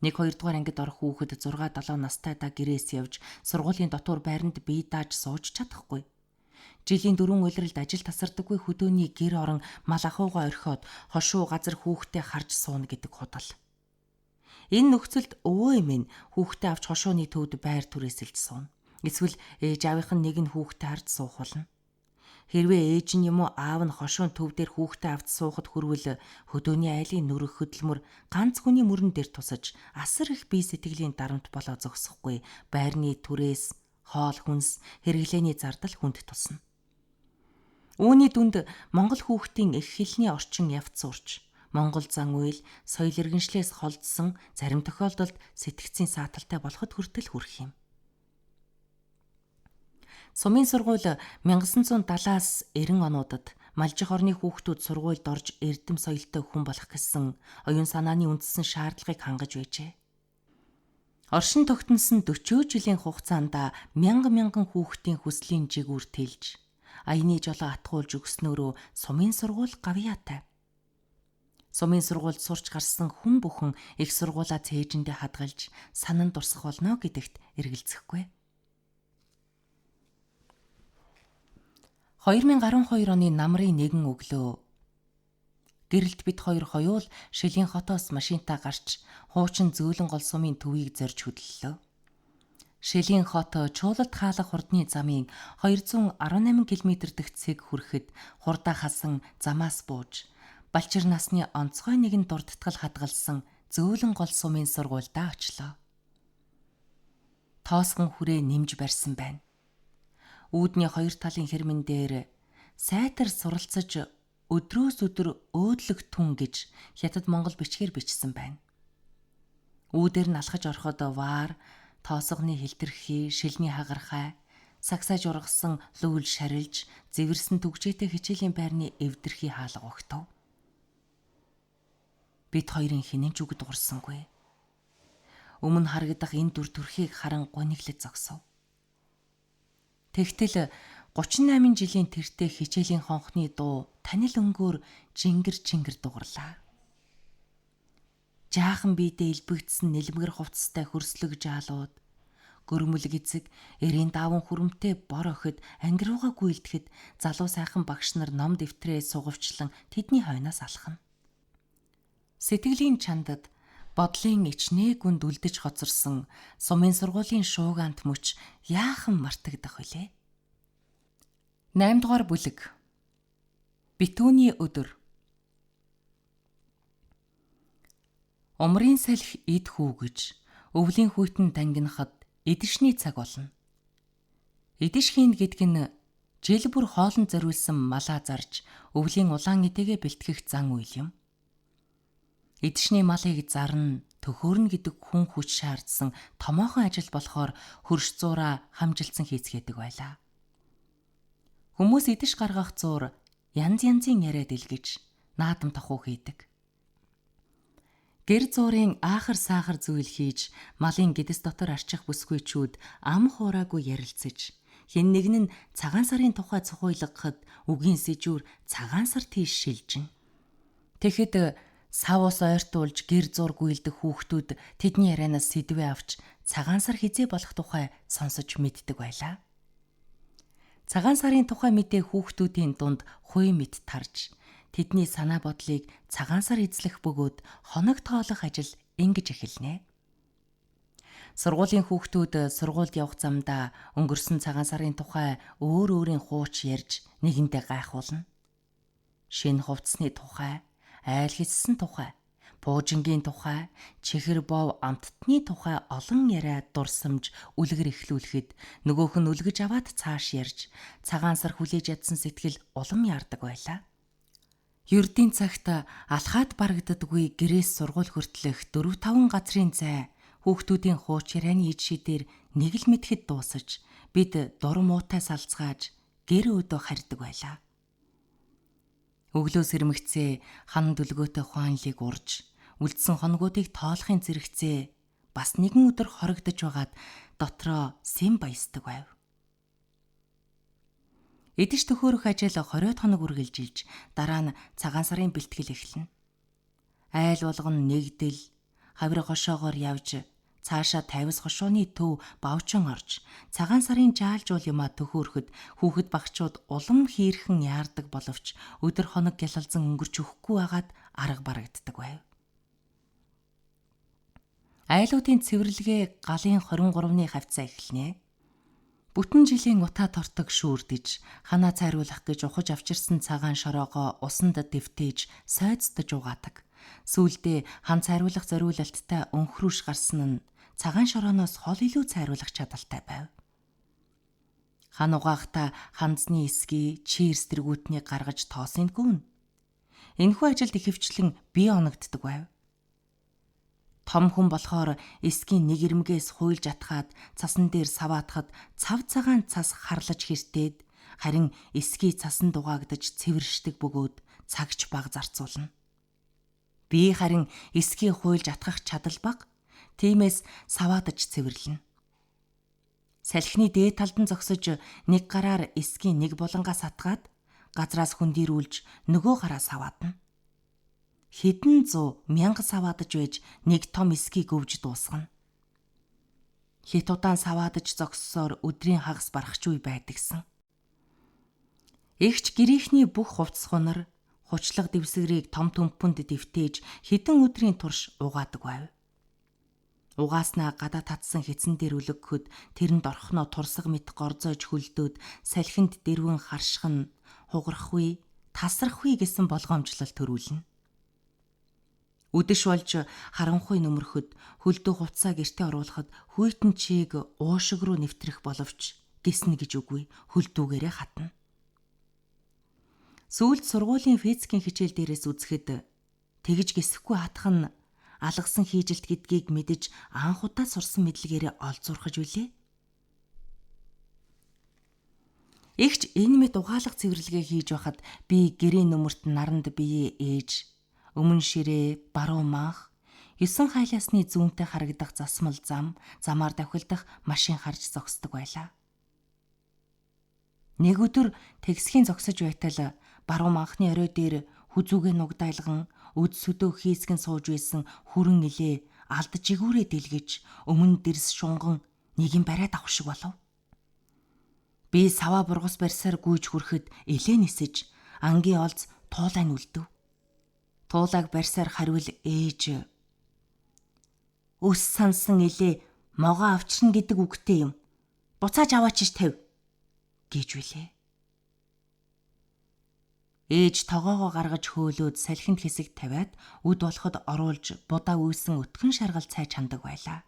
1-2 дугаар ангид орох хүүхэд 6-7 настайдаа гэрээс явж сургуулийн дотуур байранд бие дааж сууж чадахгүй. Жилийн 4 улиралд ажил тасардаггүй хөдөөний гэр орон мал ахуйгаа орхиод хошуу газар хүүхдээ харж сууна гэдэг худал. Энэ нөхцөлд өвөө эмээ нь хүүхдээ авч хошууны төвд байр түрээсэлж сууна. Эсвэл ээж аавынх нь нэг нь хүүхдээ харж суух болно. Хэрвээ ээж нь юм уу аав нь хошуун төв дээр хүүхдээ авч суухад хүрвэл хөдөөний айлын нүрэх хөдөлмөр ганц хүний мөрөн дээр тусаж асар их бие сэтгэлийн дарамт болоо зогсохгүй байрны түрээс хоол хүнс хэрэглээний зардал хүнд тусна. Үүний дүнд монгол хүүхдийн эх хэлний орчин явц сурч монгол зан үйл соёл иргэншлээс холдсон зарим тохиолдолд сэтгцийн сааталтай болоход хүртэл хүрэх юм. Сумын сургууль 1970-аас 90 онуудад малжих орны хүүхдүүд сургуульд орж эрдэм соёлтой хүн болох гэсэн оюун санааны үндсэн шаардлагыг хангаж байжээ. Оршин тогтносон 40 жилийн хугацаанд мянган хүүхдийн хүслийн жигүүр тэлж, аяны жолоо атгуулж өгснөөрөө сумын сургууль гавьяатай. Сумын сургуульд сурч гарсан хүн бүхэн их сургуулаа цээжиндээ хадгалж санан дурсах болно гэдэгт эргэлзэхгүй. 2012 оны намрын 1 өглөө гэрэлт бид хоёр хоёул Шилийн хотоос машинтаа гарч хуучин зөөлөн гол сумын төвийг зорж хөдлөлөө. Шилийн хот чуулалт хаалах хурдны замын 218 км дэх цэг хүрэхэд хурдаа хасан замаас бууж балчир насны онцгой нэгэн дурдтгал хадгалсан зөөлөн гол сумын сургуульдаа очлоо. Тоосгон хүрээ нэмж барьсан байна. Үүдний хоёр талын хэрмэн дээр сайтар суралцаж өдрөөс өдөр өөдлөг түн гэж хятад монгол бичгээр бичсэн байна. Үүдээр нь алхаж ороход ваар, тоосгоны хилтерхий, шилний хагархай, сагсааж ургасан лүүл шарилж, зэвэрсэн түгжээтэй хичээлийн байрны эвдэрхий хаалга огтов. Бид хоёрын хинэн ч үг дуурсангүй. Өмнө харагдах энэ дүр төрхийг харан гониглож зогсов. Тэгтэл 38 жилийн тэртээ хичээлийн хонхны дуу танил өнгөөр жингэр дугарлаа. Жаахан биедээ илбэгдсэн нэлмгэр хувцастай хөрслөг жаалууд, гөрмөлг эцэг, эрийн даван хүрэмтэй бор охид ангируугаа гүйлдэхэд залуу сайхан багш нар ном дэвтрээ сугавчлан тэдний хойноос алхана. Сэтгэлийн чандад бодлын ичнээ гүнд үлдэж хоцорсон сумын сургуулийн шуугаант мөч яахан мартагдах вүлээ. 8 дугаар бүлэг. Битүүний өдөр. Умрын салхи эд хүүгэж, өвлийн хүйтэн тангинахад эдэшний цаг болно. Эдэш хийн гэдг нь жил бүр хоолнд зориулсан малаа зарж, өвлийн улаан эдэгээ бэлтгэх зан үйл юм. Эдэшний малыг зарна, төхөөрнө гэдэг хүн хүч шаардсан томоохон ажил болохоор хөрш зуураа хамжилсан хийцгээдэг байлаа. Хүмүүс эдэш гаргах зуур янзын яриад илгэж наадам тохуу хийдэг. Гэр зуурын аахар саахар зүйл хийж, малын гэдэс дотор арчих бүсгүйчүүд ам хуураагүй ярилцаж, хэн нэг нь цагаан сарын тухай цохиулгахад үгийн сэжүүр цагаан сар тийш шилжин. Тэгэхэд сав ус ойртуулж гэр зур гүйлдэх хүүхдүүд тэдний ярианаас сэдвээ авч цагаан сар хизээ болох тухай сонсож мэддэг байлаа. Цагаан сарын тухай мэдээ хүүхдүүдийн дунд хуй мэд тарж, тэдний санаа бодлыг цагаан сар эзлэх бөгөөд хоног тоолох ажил ингэж эхэлнэ. Сургуулийн хүүхдүүд сургуульд явах замдаа өнгөрсөн цагаан сарын тухай өөр өөрийн хууч ярьж нэгэндээ гайхуулна. Шинэ хувцсны тухай, айл хэссэн тухай, буужингийн тухай, чихэр бов амттны тухай олон яриа дурсамж үлгэр эхлүүлэхэд нөгөөх нь үлгэж аваад цааш ярьж цагаан сар хүлээж ядсан сэтгэл улам яардаг байлаа. Ердийн цагт алхаад барагддаггүй гэрээс сургууль хүртэлх 4-5 газрын зай хүүхдүүдийн хууч ярианы ид шидээр нэг л мэдхэд дуусаж бид дур муутай салцгааж гэр өөдөө харьдаг байлаа. Өглөө сэрмэгцээ хан дүлгөөтэй хуанлыг урж, үлдсэн хоногуудыг тоолохын зэрэгцээ бас нэгэн өдөр хорогдож байгаад дотроо сэм баясдаг байв. Эдэж төхөөрөх ажил 20 хоног үргэлжилж, дараа нь цагаан сарын бэлтгэл эхэлнэ. Айл болгон нэгдэл, хавир хошоогоор явж, цаашаа 50 хошооны төв бавчин орж, цагаан сарын жаалжуул юмаа төхөөрөхөд хүүхэд багчууд улам хийрхэн яардаг боловч өдөр хоног гялалзан өнгөрч өгөхгүй байгаад арга барагддаг байв. Айлуудын цэвэрлэгээ галын 23-ны хавцаа эхэлнэ. Бүтэн жилийн утаа тортог шүүрдэж, ханаа цайруулах гэж ухаж авчирсан цагаан шороогоо усанд дэвтээж, сойцдож угаадаг. Сүүлдээ хан цайруулах зориулалттай өнхрүүш гарсан нь цагаан шорооноос хол илүү цайруулах чадaltaй байв. Хан угаахта ханзны эсгий, чирс тэргүүтнийг гаргаж тоосыг гүн. Энэхүү ажилд ихэвчлэн бие оногддог байв. Том хүн болохоор эсгийн нэг ирмгээс хуйлж атгаад цасан дээр саваатахад цав цагаан цас харлаж хэртээд, харин эсгий цасан дугаагдаж цэвэршдэг бөгөөд цагч баг зарцуулна. Би харин эсгийг хуйлж атгах чадал бага, тиймээс саваатаж цэвэрлэнэ. Салхины дээд талд нь зогсож нэг гараар эсгийн нэг булангаас атгаад газраас хүндийрүүлж нөгөө гараа саваатна. Хэдэн 100, 1000 саваадаж байж нэг том эсгийг өвж дуусгана. Хит удаан саваадаж зогссоор өдрийн хагас барахч үе байдагсан. Эгч гэрийнхний бүх хувцс хунар, хучлаг дэвсгэрийг том төмпөнд дэвтээж хэдэн өдрийн турш угаадаг байв. Угааснаа гадаа татсан хэцэн дээр үлгөхөд тэрэнд орхноо турсаг мэт горзоож хөлдөөд салхинд дэрвэн харшган, хугарахгүй, тасрахгүй гэсэн болгоомжлол төрүүлнэ. Үдэш болж харанхуй нөмөрөхөд хөлдөө хувцаа гэртээ оруулахад хүйтэн чийг уушиг руу нэвтрэх боловч гиснэ гэж үгүй, хөлдүүгээрээ хатна. Сүүлд сургуулийн физикийн хичээл дээрээс үзэхэд тэгж гисэхгүй хатах нь алгасан хийжилт гэдгийг мэдэж анх удаа сурсан мэдлэгээрээ олзуурхаж үлээ. Эгч энэ мэт угаалга цэвэрлэгээ хийж байхад би гэрийн нөмөрт наранд биеэ ээж, өмнө ширээ, баруун манх, 9 хайлаасны зүүнтэй харагдах засмал замаар давхилдах машин харж зогсдог байлаа. Нэг өдөр тэгсхийн зогсож байтал баруун манхны орой дээр хүзүүгээ нугдайлган, үд сөдөө хийсгэн сууж байсан хүрэн илээ алд жигүүрээ дэлгэж, өмнө дэрс шунган нэгэн бариад авах шиг болов. Би саваа бургас барьсаар гүйж хүрэхэд илээ нисэж, ангийн олз туулаа нь үлдэв. Туулааг барьсаар хариул ээж. Өс сансан илээ могоо авчирна гэдэг үгтэй юм. Буцааж аваач ш тавь гэж билээ. Ээж тогоогоо гаргаж хөөлөөд салхинд хэсэг тавиад үд болоход оруулж будаа үүсэн өтгөн шаргал цай чандаг байлаа.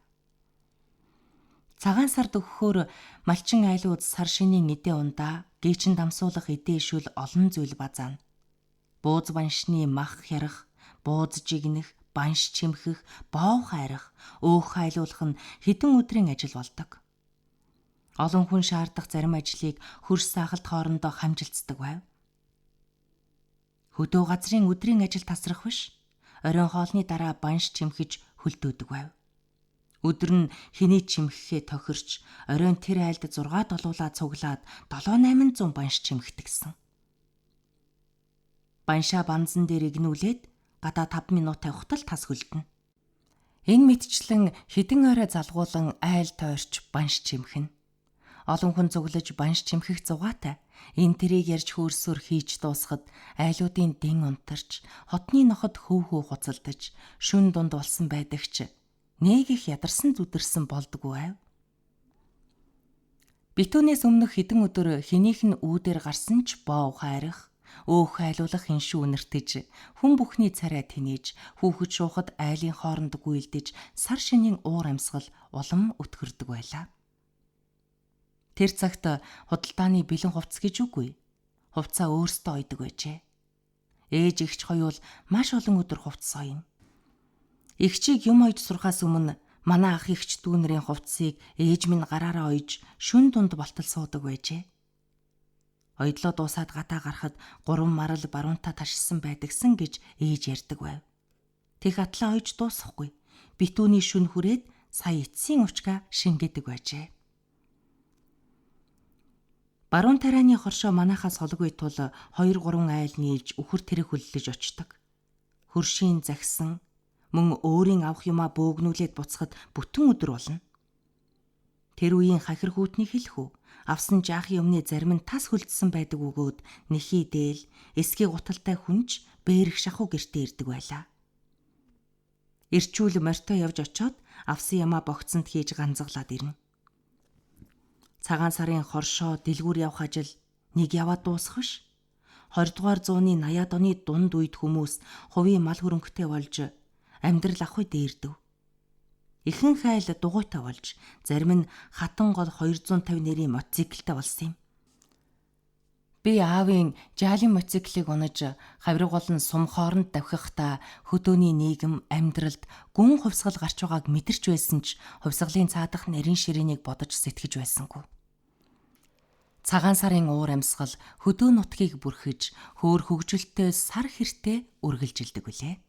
Цагаан сард өгөхөөр малчин айлууд сар шинийн эдээ ундаа гээчин дамсуулах эдээ шүл олон зүйл базаана. Бууз баншны мах хярах, бууз жигнэх, банш чимхэх, боов хайрах, өөх хайлуулах нь хэдэн өдрийн ажил болдог. Олон хүн шаардах зарим ажлыг хөрс сахалт хоорондоо хамжилцдаг байв. Хөдөө газрын өдрийн ажил тасрах биш, оройн хоолны дараа банш чимхэж хөлдөөдөг байв. Өдөр нь хэний чимхэхээ тохирч оройн тэр айлд 6 долуулаа цуглаад 7-800 банш чимхтгсэн. Баншаа банзан дээр игнүүлээд гадаа 5 минут тавихтал тас хөлдөнө. Энэ мэтчлэн хідэн орой залгуулан айл тойрч банш чимхэн. Олон хүн цуглаж банш чимхэх зугаатай. Энэ тэрийг ярьж хөөрсөөр хийж дуусахад айлуудын дэн унтарч, хотны ноход хөв хуцалдаж, шүн дунд болсон байдагч нэг их ядарсан зүдэрсэн болдгоо айв. Битүүнээс өмнөх хэдэн өдөр хэнийх нь үүдээр гарсан ч боо хайрах, өөх айлуулах хиншүү үнэртэж, хүн бүхний царай тэнэж, хүүхэд шуухад айлын хооронд гүйлдэж, сар шинийн уур амьсгал улам өтгөрдөг байлаа. Тэр цагт худалдааны бэлэн хувцас гэж үгүй. Хувцаа өөртөө ойдог байжээ. Ээж эгч хоёул маш олон өдөр хувцас ойно. Эгчийг юм ойж сурахаас өмнө манай ах эгч дүүнэрийн хувцсыг ээж минь гараараа ойж шүн дунд болтол суудаг байжээ. Ойдлоо дуусаад гадаа гарахад 3 марал баруунтаа ташсан байдагсан гэж ээж ярьдаг байв. Тэг атлаа ойж дуусахгүй. Битүүний шүн хүрээд сая эцсийн учгаа шингээдэг байжээ. Баруун тарианы хоршоо манайхаас холгүй тул 2-3 айл нийлж үхэр тэрэг хөллөж очдог. Хөршийн загсан мөн өөрийн авах юмаа бөөгнүүлээд буцахад бүтэн өдөр болно. Тэр үеийн хахир хүүтний хэлэх үү? Авсан жаахан юмны зарим нь тас хөлдсөн байдаг өгөөд нэхий дээл, эсгийн гуталтай хүнч бээрх шахуу гэртээ ирдэг байлаа. Ирчүүл морьтой явж очоод авсан ямаа богцонд хийж ганцглаад ирнэ. Цагаан сарын хоршоо дэлгүүр явах ажил нэг яваад дуусах биш. 20 дугаар зууны 80-аад оны дунд үед хүмүүс хувийн мал хөрөнгөтэй болж амьдрал авахыг дээрдэв. Ихэнх айл дугуйтай болж, зарим нь хатан гол 250 нэрийн мотоциклтай болсон юм. Би аавын жаалын мотоциклыг унаж хавирга болон сум хооронд давхихдаа хөдөөний нийгэм амьдралд гүн хувьсгал гарч байгааг мэдэрч байсан ч хувьсгалын цаадах нарийн ширээнийг бодож сэтгэж байсангүй. Цагаан сарын уур амьсгал хөдөө нутгийг бүрхэж хөөр хөгжилтэй сар хэртэй үргэлжилдэг үлээ.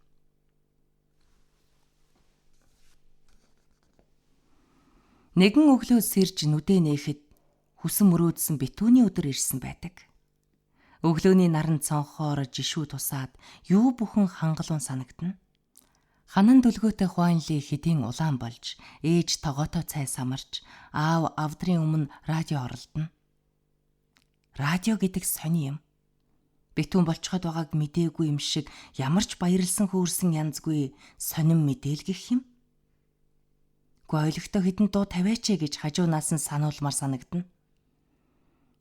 Нэгэн өглөө сэрж нүдэ нээхэд хүсэн мөрөөдсөн битүүний өдөр ирсэн байдаг. Өглөөний наран цонхоор жишүү тусаад юу бүхэн хангалуун санагдана. Ханан дөлгөөтэй Хуанли хэдийн улаан болж, ээж тогоотой цай самарч, аав авдрын өмнө радио оролдоно. Радио гэдэг сони юм. Битүүн болцоход байгааг мдээгүй юм шиг ямар ч баярлсан хөөрсөн янзгүй сонин мэдээл гэх юм. Ойлгохтой хэдэн дуу тавиач гэж хажуунаас нь сануулмаар санагдана.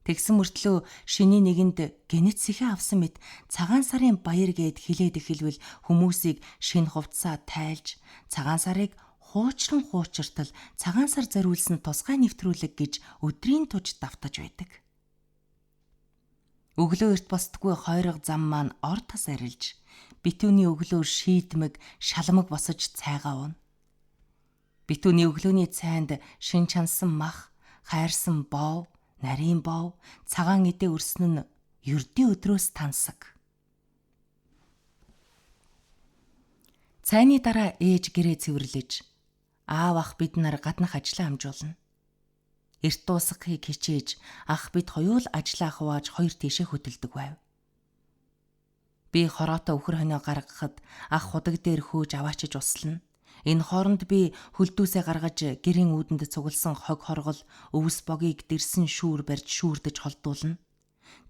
Тэгсэн мөртлөө шиний нэгэнд генет сэхэ авсан мэт цагаан сарын баяр гээд хилээд эхэлвэл хүмүүсийг шинэ хувцсаа тайлж, цагаан сарыг хуучиртал цагаан сар зориулсан тусгай нэвтрүүлэг гэж өдрийн туж давтаж байдаг. Өглөө эрт босдгүй хойрог зам маань ор тас арилж, битүүний өглөө шийдмэг, шалмаг босож цайгаа уна. Битүүний өглөөний цайнд шин чансан мах, хайрсан бов, нарийн бов, цагаан эдээ өрсөн нь ердийн өдрөөс тансаг. Цайны дараа ээж гэрээ цэвэрлэж, аав ах бид нар гаднах ажлаа амжуулна. Эрт дуусгахыг хичээж ах бид хоёул ажлаа хувааж хоёр тишээ хөдөлдөг байв. Би хороотоо өхөр хонио гаргахад ах худаг дээр хөөж аваачиж услана. Энэ хооронд би хөлдөөсөө гаргаж гэрийн үүдэнд цугласан хог хоргол, өвс богийг дэрсэн шүүр барьж шүүрдэж холдуулна.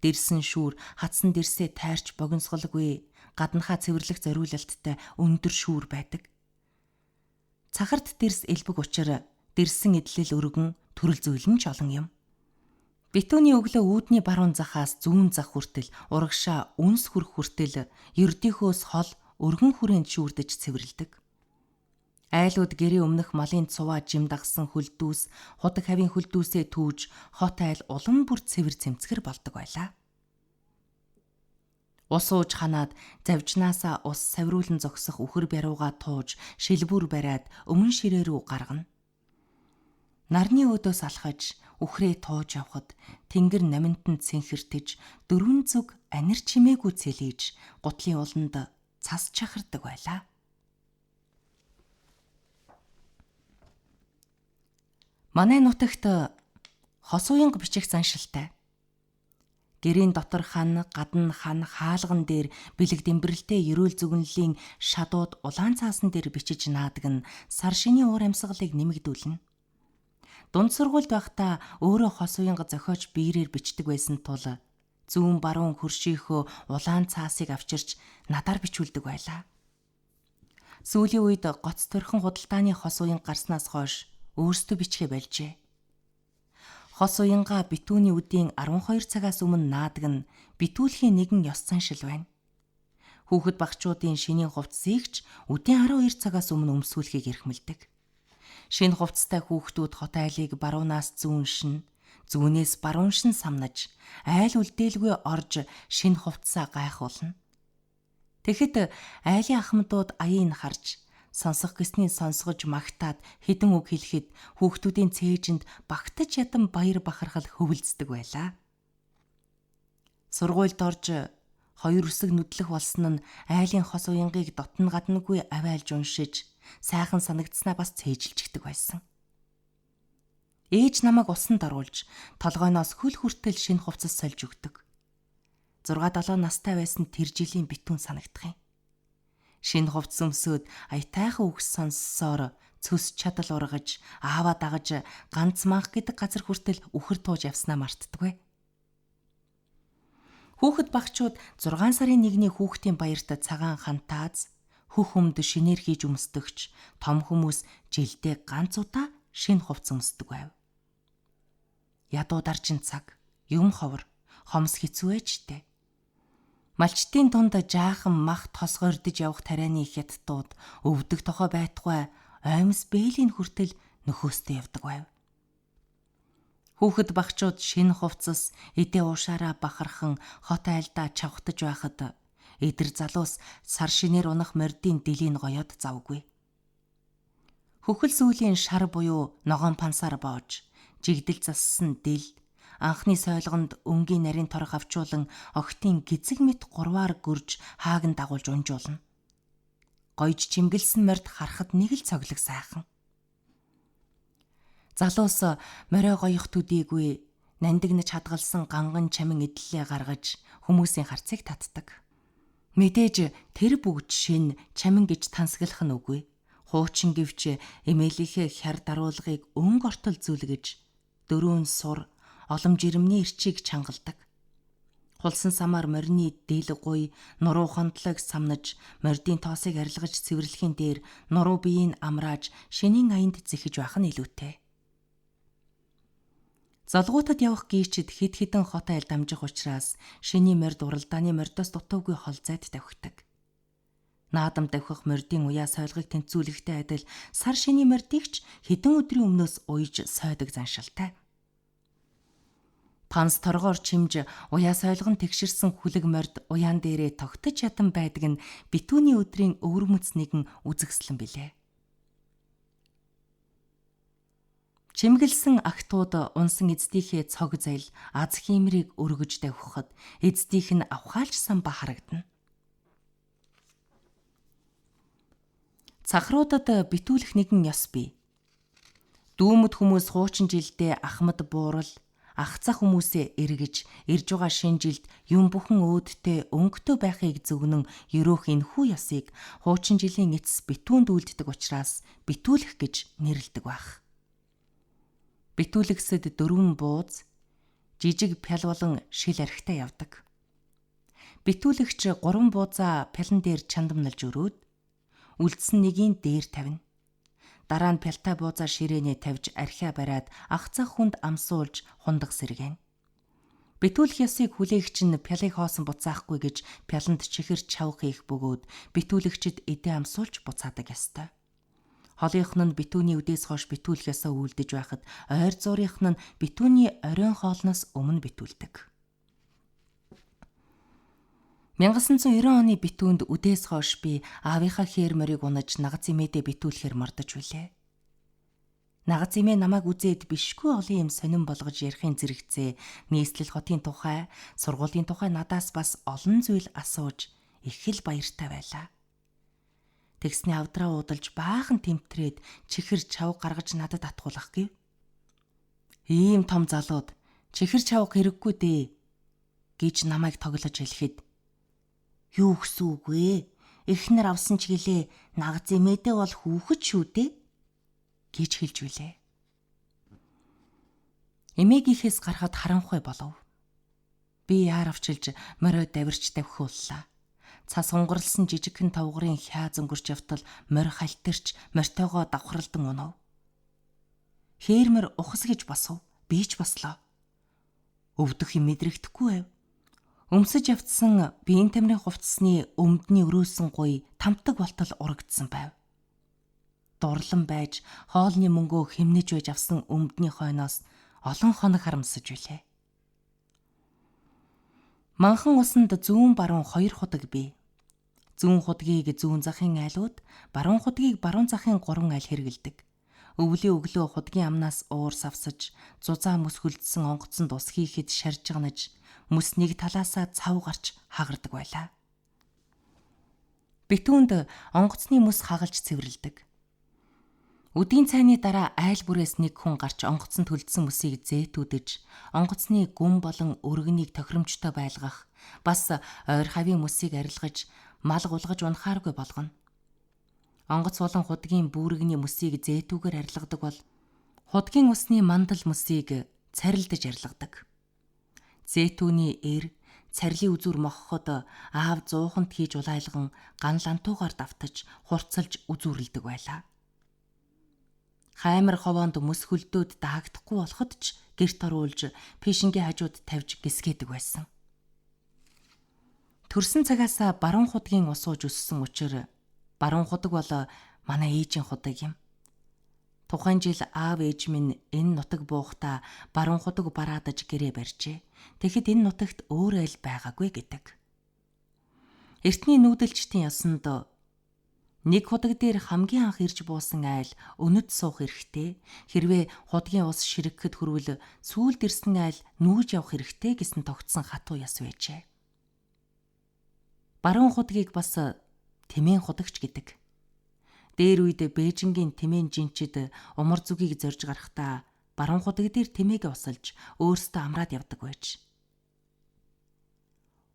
Дэрсэн шүүр хатсан дэрсээ тайрч богиносголгүй гаднахаа цэвэрлэх зориулалттай өндөр шүүр байдаг. Цахарт дэрс элбэг учир дэрсэн эдлэл өргөн төрөл зөвлөн ч олон юм. Битүүний өглөө үүдний баруун захаас зүүн зах хүртэл урагшаа үнс хүрх хүртэл ердийнхөөс хол өргөн хүрээнд шүүрдэж цэвэрлдэг. Айлууд гэрээ өмнөх малын цуваа жим дагсан хөлдүүс, худаг хавийн хөлдүүсээ түүж, хот айл улам бүр цэвэр цэмцгэр болдог байлаа. Ус ууж ханаад завжнаасаа ус савируулан зогсох үхэр барууга тууж, шилбүр бариад өмнө ширээ рүү гаргана. Нарны өөдөөс алхаж, үхрээ тууж явхад тэнгэр наминтанд цэнхэртэж, 4 зүг анир чимээгүй цэлийж, гутлын уланд цас чахардаг байлаа. Манай нутагт хос уянга бичих заншилтай. Гэрийн дотор хан, гадна хан, хаалган дээр бэлэг дэмбэрэлтэй ерөөл зүгнэлийн шадууд улаан цаасан дээр бичиж наадаг нь сар шинийн уур амьсгалыг нэмэгдүүлнэ. Дунд сургуульд байхдаа өөрөө хос уянга зохиож биерээр бичдэг байсан тул зүүн баруун хөршийнхөө улаан цаасыг авчирч надаар бичүүлдэг байлаа. Сүүлийн үед гоц төрхөн худалдааны хос уянга гарснаас хойш өөрсдөө бичгээ больжээ. Хос уянга битүүний үдийн 12 цагаас өмнө наадаг нь битүүлэхийн нэгэн ёс заншил байна. Хүүхэд багчуудын шинийн хувцсыг ч үдийн 12 цагаас өмнө өмсүүлэхийг эрхмэлдэг. Шинэ хувцастай хүүхдүүд хот айлыг баруунаас зүүн шин, зүүнээс баруун шин самнаж, айл үлдээлгүй орж шинэ хувцсаа гайхуулна. Тэгэхэд айлын ахмадууд аяыг харж сонсох гэсний сонсгож магтаад хэдэн үг хэлэхэд хүүхдүүдийн цээжинд багтаж ядан баяр бахархал хөвөлддөг байлаа. Сургуульд орж хоёр үсэг нүдлэх болсон нь айлын хос уянгийг дотн гаднагүй авайлж уншиж сайхан санагдсанаа бас цээжилждэг байсан. Ээж намайг усанд оруулж толгойноос хөл хүртэл шинэ хувцас сольж өгдөг. 6-7 настай байсан тэр жилийн битүүн санагдах юм. Шинэ хувцас өмсөд аятайхан үгс сонссоор цөс чадал ургаж, ааваа дагаж ганц манх гэдэг газар хүртэл үхэр тууж явснаа мартдаггүй. Хүүхэд багчууд 6 сарын 1-ний хүүхдийн баярт цагаан хантааз, хөх өмд шинээр хийж өмсдөгч, том хүмүүс жилдээ ганц удаа шинэ хувцас өмсдөг байв. Ядуу дарчин цаг, юм ховор, хомс хэцүү ээжтэй. Малчтын дунд жаахан мах тосгордож явах тарианы хятадууд өвдөг тохой байтугай оймс бээлийн хүртэл нөхөөстэй явдаг байв. Хүүхэд багчууд шинэ хувцас эдээ уушаараа бахархан хот айлдаа чавхтаж байхад эдэр залуус сар шинээр унах мордын дэлийг гоёод завгүй. Хөхөл сүүлийн шар буюу ногоон пансаар боож, жигдэл зассан дил, анхны сойлгонд өнгийн нарийн торох авчуулан огтын гизэг мэт гурваар гөрж хааган дагуулж унжуулна. Гойж чимгэлсэн морд харахад нэг л цоглог сайхан. Залуус морио гоёх төдийгүй нандинаж хадгалсан ганган чамин эдлэлээ гаргаж хүмүүсийн харцыг татдаг. Мэдээж тэр бүгд шин чамин гэж тансаглах нь үгүй. Хуучин гэвч эмээлийнхээ хяр даруулгыг өнгө ортол зүлгэж дөрөөн сур олон жирэмний эрчийг чангалдаг. Хулсан самаар морины дэл гуй нуруу хондлог самнаж мордын тоосыг арилгаж цэвэрлэхийн дээр нуруу биеийг амрааж шинийн аянд зэхэж байх нь илүүтэй. Залгуутад явах гийчид хэд хэдэн хот айл дамжих учраас шинийн морд уралдааны мордоос дутуугүй хол зайд тавхидаг. Наадам давхих мордын уяа сойлгыг тэнцвүүлэхтэй адил сар шинийн мордыг ч хэдэн өдрийн өмнөөс уйж сойдог заншилтай. Панс торгоор чимж уяа сойлгон тэгширсэн хүлэг морд уяан дээрээ тогтож ядан байдаг нь битүүний өдрийн өвөрмөц нэгэн үзэгслэн билээ. Чимгэлсэн агтууд унсан эцдийнхээ цог зайл аз хиймрийг өргөж давхихад эцдийнх нь авхаалж самба харагдана. Цахруудад битүүлэх нэгэн ёс бий. Дүүмэд хүмүүс хуучин жилдээ ахмад буурал, ах цах хүмүүсээ эргэж ирж байгаа шинэ жилд юм бүхэн өөдтэй өнгөтэй байхыг зөвгнөн ерөөх энхүү ёсыг хуучин жилийн эцэс битүүнд үлддэг учраас битүүлэх гэж нэрлэдэг байх. Битүүлэгсэд 4 бууз, жижиг пял болон шил архитай явдаг. Битүүлэгч 3 буузаа пялан дээр чандамналж өрөөд үлдсэн нэгийг дээр тавина. Дараа нь пялтай буузаа ширээнэ тавьж архиа бариад ах цах хүнд амсуулж хундах сэргэн. Битүүлэх ёсыг хүлээгч нь пялыг хоосон буцаахгүй гэж пяланд чихэр чавх хийх бөгөөд битүүлэгчд эдээ амсуулж буцаадаг ёстой. Холынх нь битүүний үдээс хойш битүүлэх ёсоо үлдэж байхад ойр зуурынх нь битүүний оройн хоолноос өмнө битүүлдэг. 1990 оны битүүнд үдээс хойш би аавынхаа хээр морийг унаж нагац эмээдээ битүүлэхээр мордож билээ. Нагац эмээ намайг үзээд бишгүй олон юм сонирн болгож ярихын зэрэгцээ нийслэл хотын тухай, сургуулийн тухай надаас бас олон зүйл асууж их л баяртай байлаа. Тэгсний авдраа уудалж баахан тэмтрээд чихэр чав гаргаж надад атгуулах гэв. Ийм том залууд чихэр чавга хэрэггүй дээ гэж намайг тоглож хэлэхэд юу гэсэн үг вэ? Эхнэр авсан ч гэлээ нагз эмээдээ бол хүүхэд шүү дээ гэж хэлж билээ. Эмээгийнхээс гарахад харанхуй болов. Би яар авчилж морио давирч давхиуллаа. Цас унгарлсан жижигхэн тавгарын хяа зөнгөрч явтал морь хальтэрч морьтойгоо давхралдан унав. Фермер ухас гэж басв. Би ч баслоо. Өвдөх юм мэдрэгдэхгүй байв. Өмсөж явцсан биеийн тамирын хувцсны өмдний өрөөсөн гуй тамтаг болтол урагдсан байв. Дурлан байж хоолны мөнгөө хэмнэж байж авсан өмдний хойноос олон хоног харамсаж билээ. Манхан усанд зүүн баруун хоёр худаг бий. Зүүн худгийг зүүн захын айлууд, баруун худгийг баруун захын гурван айл хэрэгэлдэг. Өвлийн өглөө худгийн амнаас уур савсаж, зузаа мөс хөлдсөн онгоцонд ус хийхэд шаржганаж, мөс нэг талаасаа цав гарч хагардаг байлаа. Битүүнд онгоцны мөс хагалж цэвэрлдэг. Өдийн цайны дараа айл бүрээс нэг хүн гарч онгоцонд хөлдсөн мөсийг зээтүүдэж, онгоцны гүн болон өргөнийг тохиромжтой байлгах, бас ойр хавийн мөсийг арилгаж, мал гулгаж унахааргүй болгоно. Онгоц болон худгийн бүүрэгний мөсийг зээтүүгээр арилгадаг бол худгийн усны мандал мөсийг царилдаж арилгадаг. Зээтүүний эр царилын үзүүр мохоход аав зууханд хийж улайлган ган лантуугаар давтаж хурцалж үзүүрлдэг байлаа. Хаймар ховоонд мөс хөлдөөд даагдахгүй болоход ч гэрт оруулж пишингийн хажууд тавьж гисгээдэг байсан. Төрсөн цагаас баруун худгийн ус ууж өссөн учраас баруун худаг бол манай ээжийн худаг юм. Тухайн жил аав ээж минь энэ нутаг буухтаа баруун худаг бараадаж гэрээ барьжээ. Тэгэхэд энэ нутагт өөр айл байгаагүй гэдэг. Эртний нүүдэлчдийн ёсонд нэг худаг дээр хамгийн анх ирж буусан айл өнөд суух хэрэгтэй. Хэрвээ худгийн ус ширэгхэд хүрвэл сүүлд ирсэн айл нүүж явах хэрэгтэй гэсэн тогтсон хатуу ёс байжээ. Баруун худгийг бас тэмээн худагч гэдэг. Дээр үед Бээжингийн тэмээн жинчид умар зүгийг зорж гарахдаа баруун худаг дээр тэмээгээ усалж өөрсдөө амраад явдаг байж.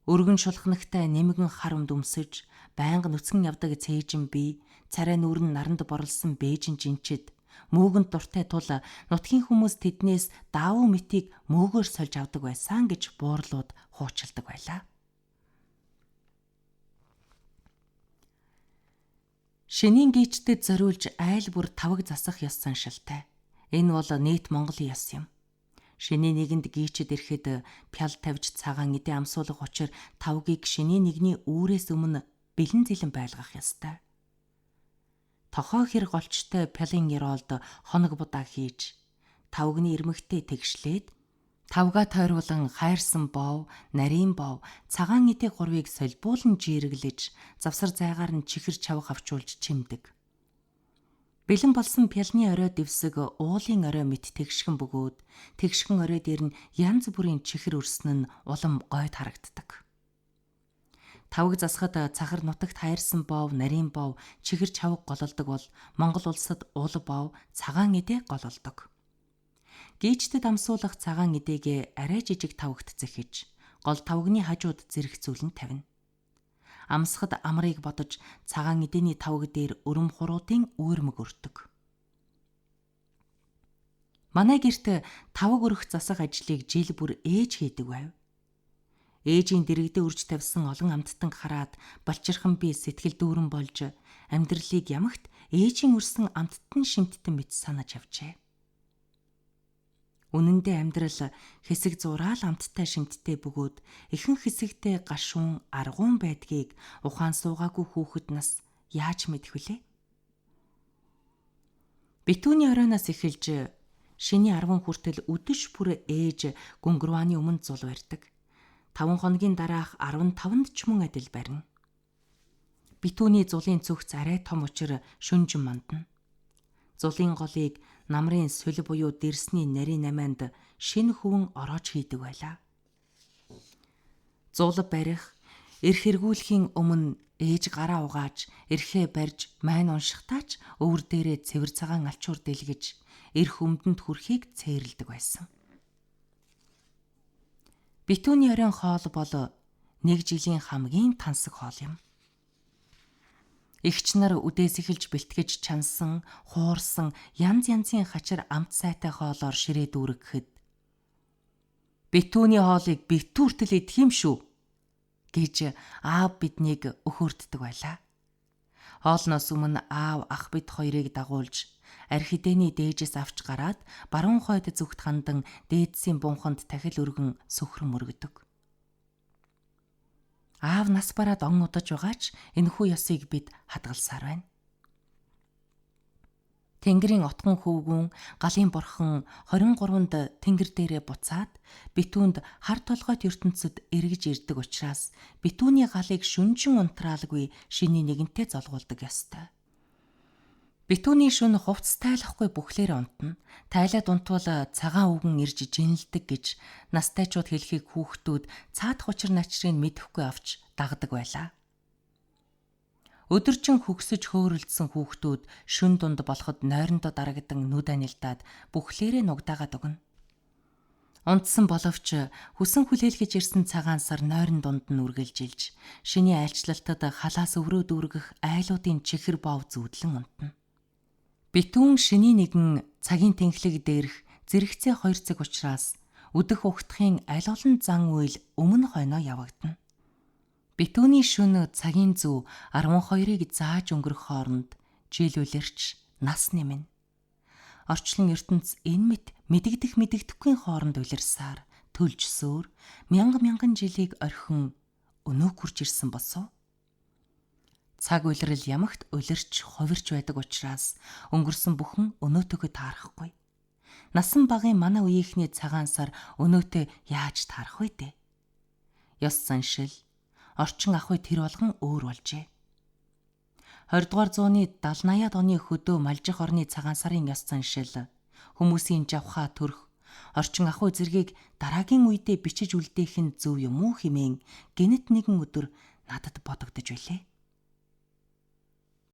Өргөн шулхнагтай нэмгэн хар өмд өмсөж байнга нүцгэн явдаг цээжин би царай нүүрэн наранд борлсон Бээжин жинчид мөөгөнд дуртай тул нутгийн хүмүүс тэднээс даавуу мэтийг мөөгөөр сольж авдаг байсан гэж буурлууд хуучилдаг байлаа. Шинийн гийчтэд зориулж айл бүр тавг засах ёс заншилтай. Энэ бол нийт Монголын ёс юм. Шинийн нэгэнд гийчэд ирэхэд пял тавьж цагаан эдээ амсуулах учир тавгийг шинийн нэгний үүрээс өмнө бэлэн зэлэн байлгах ёстой. Тохоо хэр голчтой пялын ёроолд хоног будаа хийж, тавгны ирмэгтэй тэгшлээд, тавгаа тойруулан хайрсан бов, нарийн бов, цагаан эдээ гурвыг солбуулан жирэглэж, завсар зайгаар нь чихэр чавх авчуулж чимдэг. Бэлэн болсон пялны орой дэвсэг уулын орой мэт тэгшхэн бөгөөд, тэгшхэн орой дээр нь янз бүрийн чихэр өрсөн нь улам гойд харагддаг. Тавг засахад цахар нутагт хайрсан бов, нарийн бов, чихэр чавг гололдог бол Монгол улсад ул бов, цагаан эдээ гололдог. Гийчтэд амсуулах цагаан эдээгээ арай жижиг тавгт зэхэж, гол тавгны хажууд зэрэг зүйлэн тавина. Амсахад амрыг бодож цагаан эдээний тавг дээр өрөм хуруудын үүрмэг өртөг. Манай гэрт тавг өрөх засах ажлыг жил бүр ээж хийдэг байв. Ээжийн дэрэгдээ үрж тавьсан олон амттан хараад балчирхан би сэтгэл дүүрэн болж амьдралыг ямагт ээжийн өрсөн амттан шимттэн мэт санаж авчээ. Үнэн дээр амьдрал хэсэг зураал амттай шимттэй бөгөөд ихэнх хэсэгтээ гашуун аргуун байдгийг ухаан суугаагүй хүүхэд нас яаж мэдэх вүлээ? Битүүний оройноос эхэлж шиний 10 хүртэл үдэш бүр ээж гүнгэрвааны өмнө зул барьдаг. 5 хоногийн дараах 15-нд ч мөн адил барина. Битүүний зулын цөгц арай том учир шүнжин мандна. Зулын голыг намрын сүл буюу дэрсний нарийн намайнд шинэ хөвөн ороож хийдэг байлаа. Зул барих, эрх эргүүлэхийн өмнө ээж гараа угааж, эрхээ барьж, майн уншихтаач өвөр дээрээ цэвэр цагаан алчуур дэлгэж, эрх өмдөнд хүрэхийг цээрлдэг байсан. Битүүний оройн хоол бол нэг жилийн хамгийн тансаг хоол юм. Эгч нар үдээс эхэлж бэлтгэж чансан, хуурсан янз янзын хачир амт сайтай хоолоор ширээ дүүргэхэд битүүний хоолыг битүүртэл идэх юм шүү гэж аав биднийг өхөөрддөг байлаа. Хоолноос өмнө аав ах бид хоёрыг дагуулж архидэний дээжээс авч гараад баруун хойд зүгт хандан дээдсийн бунханд тахил өргөн сөхрөн мөргөдөг. Аав нас бараад он удаж байгаач энэхүү ёсыг бид хадгалсаар байна. Тэнгэрийн отгон хөвгүүн галын борхон 23-нд тэнгэр дээрээ буцаад битүүнд хар толгойт ертөнцид эргэж ирдэг учраас битүүний галыг шүнжин унтраалгүй шиний нэгэнтэй золгуулдаг ёстой. Битүүний шүн хувцас тайлахгүй бүхлээр унтна. Тайлаад унтвал цагаан үгэн ирж жинэлдэг гэж настайчууд хэлхийг хүүхдүүд цаадах учир начрыг мэдэхгүй авч дагдаг байлаа. Өдөржин хөгсөж хөөрөлдсөн хүүхдүүд шүн дунд болоход нойрондоо дарагдан нүд анилдаад бүхлээрээ нугдаагаад өгнө. Унтсан боловч хүсэн хүлээлгэж ирсэн цагаан сар нойрон дунд нь үргэлжилж шиний айлчлалтад халаас өврөө дүүргэх айлуудын чихэр бов зүүдлэн унтна. Битүүн шиний нэгэн цагийн тэнхлэг дээрх зэрэгцээ 2 цаг учраас өдөх угтахын аль олон зан үйл өмнө хойноо явагдана. Битүүний шөнө цагийн зүү 12-ыг зааж өнгөрөх хооронд жилүүлэрч нас нэмнэ. Орчлон ертөнц энэ мэт мэдэгдэхгүй хооронд улирсаар төлжсөөр мянган жилийг орхин өнөө хүрч ирсэн босов. Цаг улирал ямагт улирч хувирч байдаг учраас өнгөрсөн бүхэн өнөөтөөгөө таарахгүй. Насан багын манай үеийнхний цагаан сар өнөөтөө яаж таарах вэ дээ? Ёс заншил орчин ахуй тэр болгон өөр болжээ. 20 дугаар зууны 70-80-аад оны хөдөө малжих орны цагаан сарын ёс заншил хүмүүсийн жавхаа төрх орчин ахуй зэргийг дараагийн үедээ бичиж үлдээх нь зөв юм уу хэмээн гэнэт нэгэн өдөр надад бодогдож билээ.